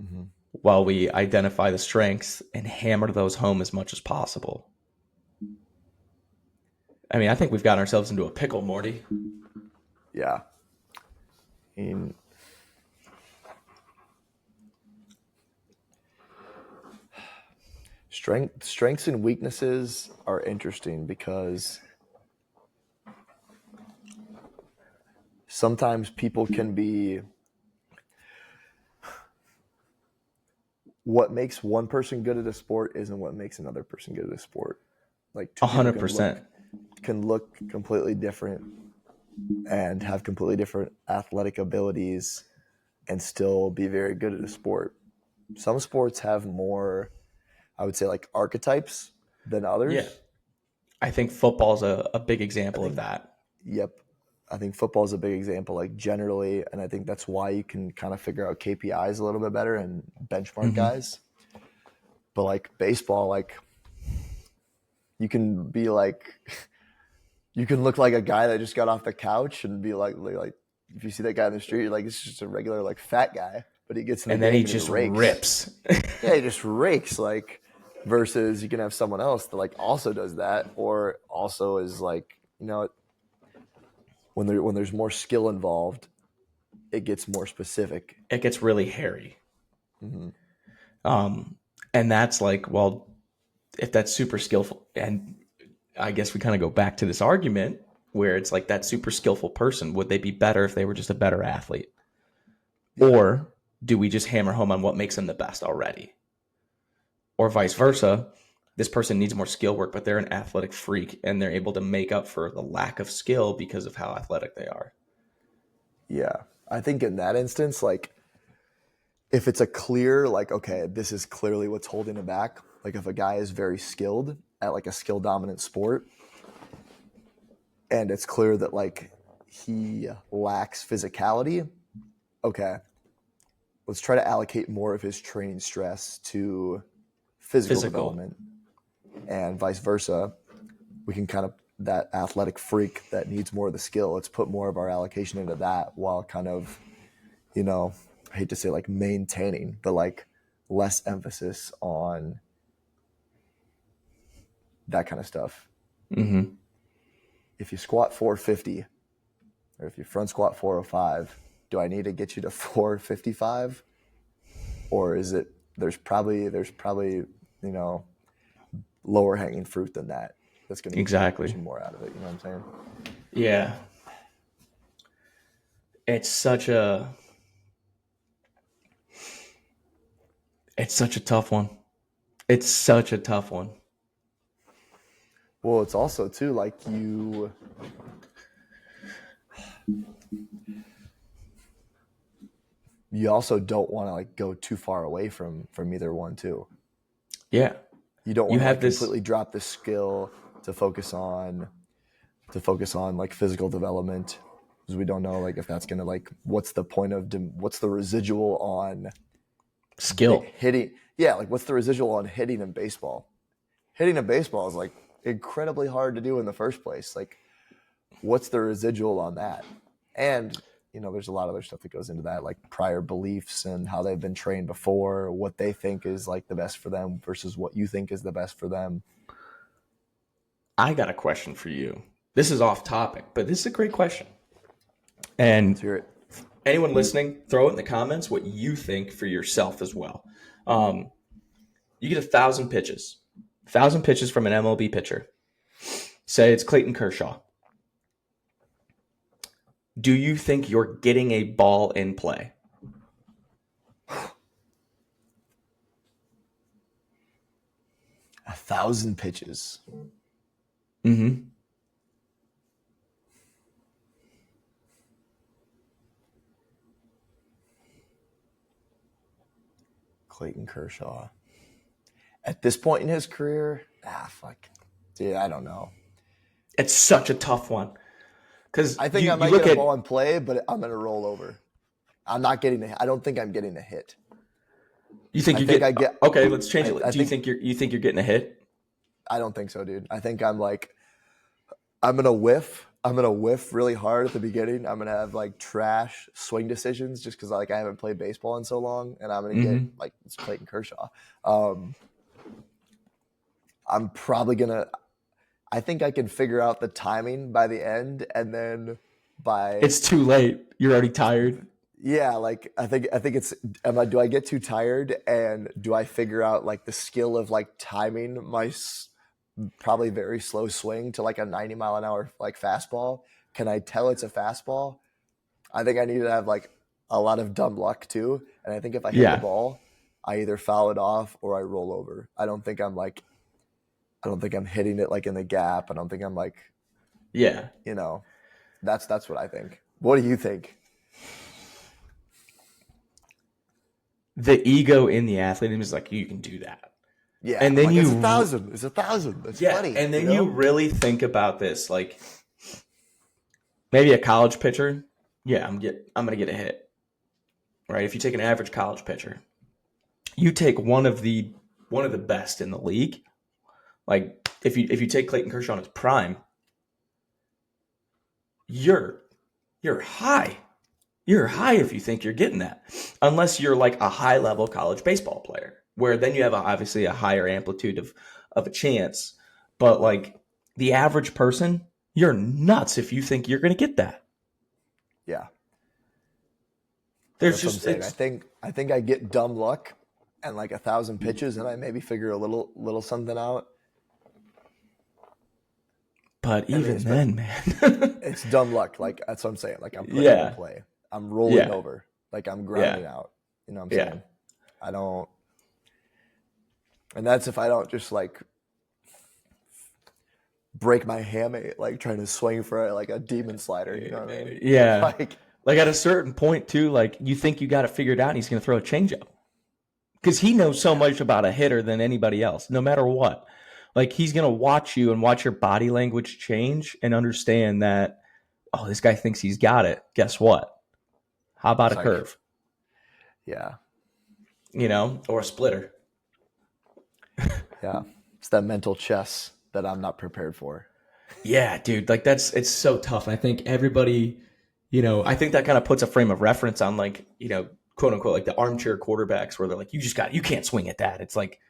Mm-hmm. while we identify the strengths and hammer those home as much as possible? I mean, I think we've gotten ourselves into a pickle, Morty. Yeah. I mean, strengths and weaknesses are interesting because sometimes people can be, what makes one person good at a sport isn't what makes another person good at a sport. Like two people 100%. can look completely different and have completely different athletic abilities and still be very good at a sport. Some sports have more, I would say, like archetypes than Yeah. others. I think football's a big I example of think, that. yep, I think football is a big example, like generally, and I think that's why you can kind of figure out KPIs a little bit better and benchmark Mm-hmm. guys. But like baseball, like you can be like, you can look like a guy that just got off the couch and be like if you see that guy in the street, you're like, it's just a regular like fat guy, but he gets in the And then he game and he just rakes. rips. Yeah, he just rakes like. Versus you can have someone else that like also does that, or also is like, when there's more skill involved, it gets more specific. It gets really hairy. Mm-hmm. And that's like, well, if that's super skillful, and I guess we kind of go back to this argument where it's like that super skillful person, would they be better if they were just a better athlete? Yeah. Or do we just hammer home on what makes them the best already? Or vice versa, this person needs more skill work, but they're an athletic freak and they're able to make up for the lack of skill because of how athletic they are. Yeah. I think in that instance, like if it's a clear, like, okay, this is clearly what's holding him back. Like if a guy is very skilled at like a skill dominant sport and it's clear that like he lacks physicality, okay, let's try to allocate more of his training stress to physical Physical. development, and vice versa. We can kind of, that athletic freak that needs more of the skill, let's put more of our allocation into that while kind of, I hate to say like maintaining, but like less emphasis on that kind of stuff. Mm-hmm. If you squat 450 or if you front squat 405, do I need to get you to 455, or is it there's probably lower hanging fruit than that that's going to get Exactly. you more out of it. You know what I'm saying? Yeah. It's such a it's such a tough one. It's such a tough one. Well, it's also too like you also don't want to like go too far away from either one too. Yeah. You don't You want to have like this completely drop the skill to focus on like physical development, because we don't know like if that's gonna like what's the residual on skill. hitting. Yeah, like what's the residual on hitting in baseball? Hitting a baseball is like incredibly hard to do in the first place. Like, what's the residual on that? And there's a lot of other stuff that goes into that, like prior beliefs and how they've been trained before, what they think is like the best for them versus what you think is the best for them. I got a question for you. This is off topic, but this is a great question. And Let's hear it. anyone listening, throw it in the comments what you think for yourself as well. You get 1,000 pitches, 1,000 pitches from an MLB pitcher. Say it's Clayton Kershaw. Do you think you're getting a ball in play? 1,000 pitches. Mm-hmm. Clayton Kershaw. At this point in his career, fuck. Dude, I don't know. It's such a tough one. Because I think I might get a ball in play, but I'm going to roll over. I don't think I'm getting a hit. You think okay, let's change it. Do you think you're getting a hit? I don't think so, dude. I think I'm going to whiff. I'm going to whiff really hard at the beginning. I'm going to have like trash swing decisions just because like I haven't played baseball in so long, and I'm going to get like it's Clayton Kershaw. I'm probably going to I think I can figure out the timing by the end, and then it's too late. You're already tired. Yeah, like I think it's do I get too tired, and do I figure out like the skill of like timing my probably very slow swing to like a 90-mile-an-hour like fastball? Can I tell it's a fastball? I think I need to have like a lot of dumb luck too, and I think if I hit the ball, I either foul it off or I roll over. I don't think I'm hitting it like in the gap. I don't think I'm like, that's what I think. What do you think? The ego in the athlete is like, you can do that. Yeah. And then it's 1,000. It's 1,000. That's funny. And then you really think about this, like maybe a college pitcher. Yeah, I'm going to get a hit. Right? If you take an average college pitcher, you take one of the best in the league. Like if you take Clayton Kershaw in his prime, you're high. You're high if you think you're getting that, unless you're like a high level college baseball player, where then you have obviously a higher amplitude of a chance. But like the average person, you're nuts if you think you're going to get that. Yeah. There's That's just I think I get dumb luck and like 1,000 pitches, and I maybe figure a little something out. But even then, man, it's dumb luck. Like that's what I'm saying. Like I'm putting it in play. I'm rolling over. Like I'm grinding out. You know what I'm saying? I don't. And that's if I don't just like break my hamate, like trying to swing for like a demon slider. You know what I mean? Yeah. Like at a certain point too, like you think you got it figured out, and he's going to throw a changeup because he knows so much about a hitter than anybody else, no matter what. Like he's going to watch you and watch your body language change and understand that, oh, this guy thinks he's got it. Guess what? How about a curve? Yeah. Or a splitter. Yeah. It's that mental chess that I'm not prepared for. Yeah, dude. Like it's so tough. I think everybody, I think that kind of puts a frame of reference on like, quote unquote, like the armchair quarterbacks where they're like, you can't swing at that. It's like,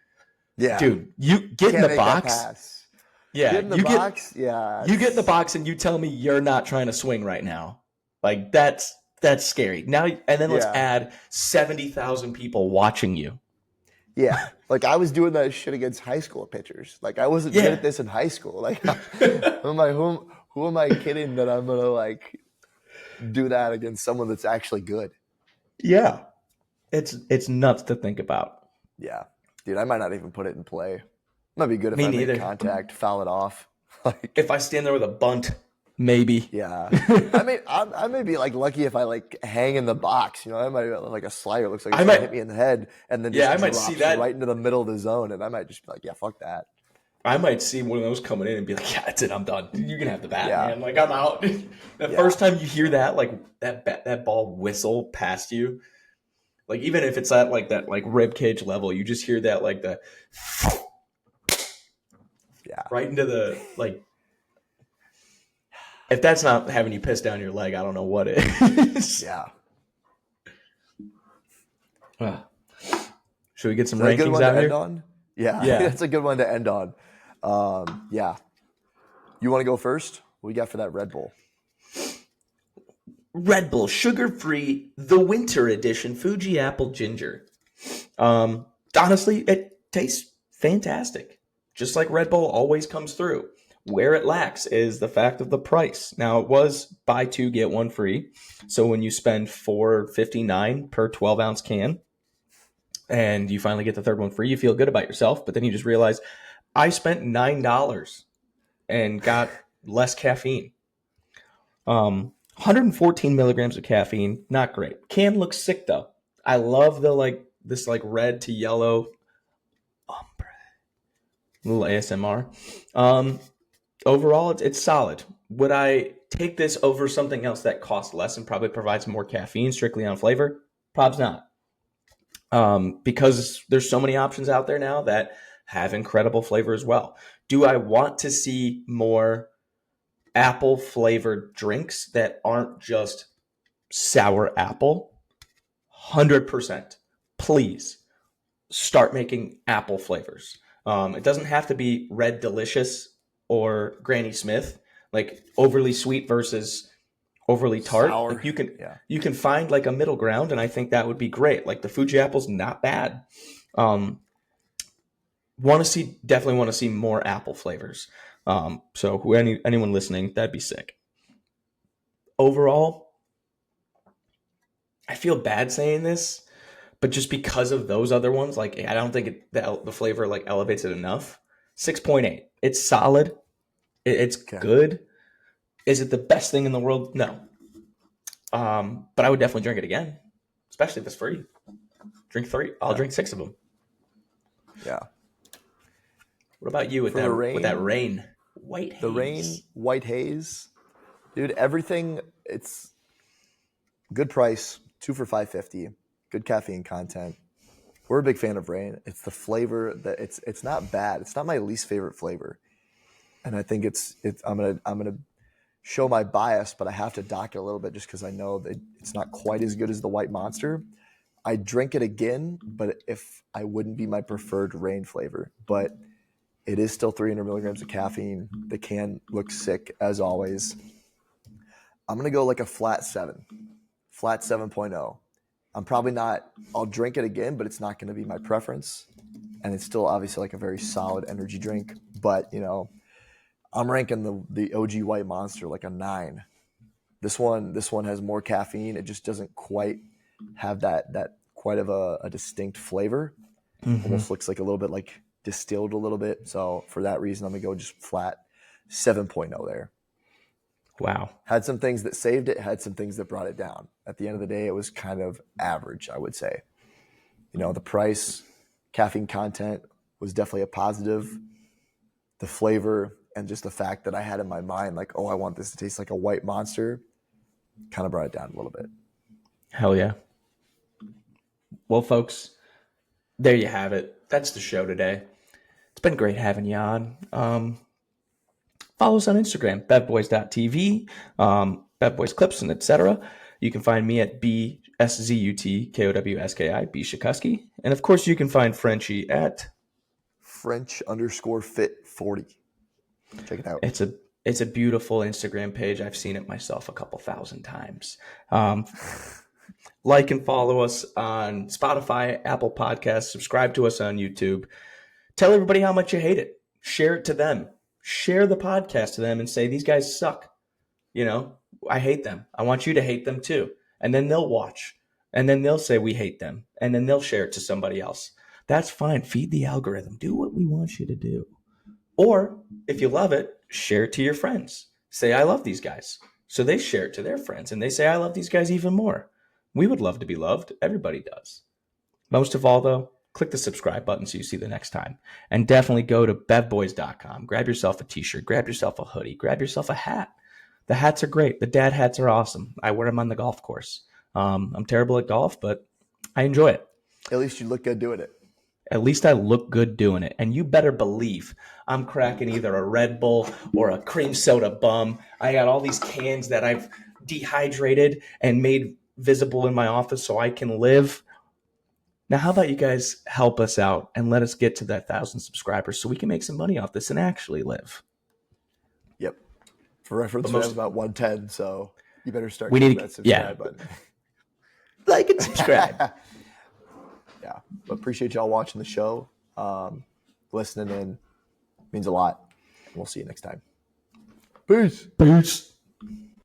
yeah, dude, you get in the box. Yeah. Get in the box. Yeah. You get in the box and you tell me you're not trying to swing right now. Like that's scary. Now and then let's Yeah. add 70,000 people watching you. Yeah. Like I was doing that shit against high school pitchers. Like I wasn't good Yeah. at this in high school. Like who am I kidding that I'm gonna like do that against someone that's actually good? Yeah. It's nuts to think about. Yeah. Dude, I might not even put it in play. Might be good if Me I make neither. contact, foul it off. Like, If I stand there with a bunt, maybe. yeah. I may be like lucky if I like hang in the box. You know, I might like a slider looks like I it's gonna might hit me in the head and then yeah, just I might see drops right that. into the middle of the zone, and I might just be like, yeah, fuck that. I might see one of those coming in and be like, "Yeah, that's it. I'm done. You can have the bat, Yeah, man. Like I'm out." The yeah, first time you hear that, like that ball whistle past you, like even if it's at like that like rib cage level, you just hear that like the yeah, right into the like. If that's not having you piss down your leg, I don't know what is. yeah. Ah. Should we get Is some that a good rankings one to out end here? on? Yeah, I think Yeah. that's a good one to end on. Yeah. You want to go first? What do you got for that Red Bull? Red Bull sugar free, the winter edition Fuji apple ginger. Um, honestly, it tastes fantastic. Just like Red Bull always comes through. Where it lacks is the fact of the price. Now it was buy two get one free. So when you spend $4.59 per 12-ounce can and you finally get the third one free, you feel good about yourself. But then you just realize I spent $9 and got less caffeine. 114 milligrams of caffeine, not great. Can look sick though. I love the like this like red to yellow little ASMR. Um, Overall, it's solid. Would I take this over something else that costs less and probably provides more caffeine strictly on flavor? Probably not. Because there's so many options out there now that have incredible flavor as well. Do I want to see more apple flavored drinks that aren't just sour apple? 100%. Please start making apple flavors. It doesn't have to be Red Delicious or Granny Smith, like overly sweet versus overly tart. Like Sour. Yeah. you can find like a middle ground, and I think that would be great. Like the Fuji apple's not bad. Um, definitely want to see more apple flavors. So anyone listening, that'd be sick. Overall, I feel bad saying this, but just because of those other ones, like I don't think the flavor like elevates it enough. 6.8. It's solid. It's Okay. good. Is it the best thing in the world? No. But I would definitely drink it again, especially if it's free. Drink three. I'll Yeah. drink six of them. Yeah. What about you For the with that rain, rain? White the rain, haze. white haze, dude. Everything. It's good price. 2 for $5.50. Good caffeine content. We're a big fan of rain. It's the flavor that it's not bad. It's not my least favorite flavor, and I think it's. I'm gonna show my bias, but I have to dock it a little bit just because I know that it's not quite as good as the White Monster. I drink it again, but if I wouldn't be my preferred rain flavor, but it is still 300 milligrams of caffeine. The can looks sick as always. I'm gonna go like a flat 7.0. I'm probably not. I'll drink it again, but it's not going to be my preference, and it's still obviously like a very solid energy drink. But I'm ranking the OG White Monster like a 9. This one has more caffeine. It just doesn't quite have that quite of a distinct flavor. Mm-hmm. Almost looks like a little bit like distilled a little bit. So for that reason, I'm gonna go just flat 7.0 there. Wow. Had some things that saved it, had some things that brought it down. At the end of the day, it was kind of average, I would say. The price, caffeine content was definitely a positive. The flavor and just the fact that I had in my mind, like, oh, I want this to taste like a White Monster, kind of brought it down a little bit. Hell yeah. Well, folks, there you have it. That's the show today. It's been great having you on. Follow us on Instagram, bevboys.tv, bevboys clips, and etc. You can find me at BSZUTKOWSKI, B Shakuski. And of course, you can find Frenchie at French_fit40. Check it out. it's a It's a beautiful Instagram page. I've seen it myself a couple thousand times. Um, like and follow us on Spotify, Apple Podcasts, subscribe to us on YouTube. Tell everybody how much you hate it. Share it to them. Share the podcast to them and say, these guys suck. You know, I hate them. I want you to hate them too. And then they'll watch. And then they'll say we hate them. And then they'll share it to somebody else. That's fine. Feed the algorithm. Do what we want you to do. Or if you love it, share it to your friends. Say, I love these guys. So they share it to their friends and they say, I love these guys even more. We would love to be loved. Everybody does. Most of all, though, click the subscribe button so you see the next time. And definitely go to bevboys.com. Grab yourself a t-shirt, grab yourself a hoodie, grab yourself a hat. The hats are great. The dad hats are awesome. I wear them on the golf course. I'm terrible at golf, but I enjoy it. At least you look good doing it. At least I look good doing it. And you better believe I'm cracking either a Red Bull or a cream soda bum. I got all these cans that I've dehydrated and made visible in my office so I can live. Now, how about you guys help us out and let us get to that 1,000 subscribers so we can make some money off this and actually live? Yep. For reference, we have about 110, so you better start clicking that subscribe button. Like and subscribe. Yeah. But appreciate y'all watching the show. Listening in means a lot. And we'll see you next time. Peace. Peace.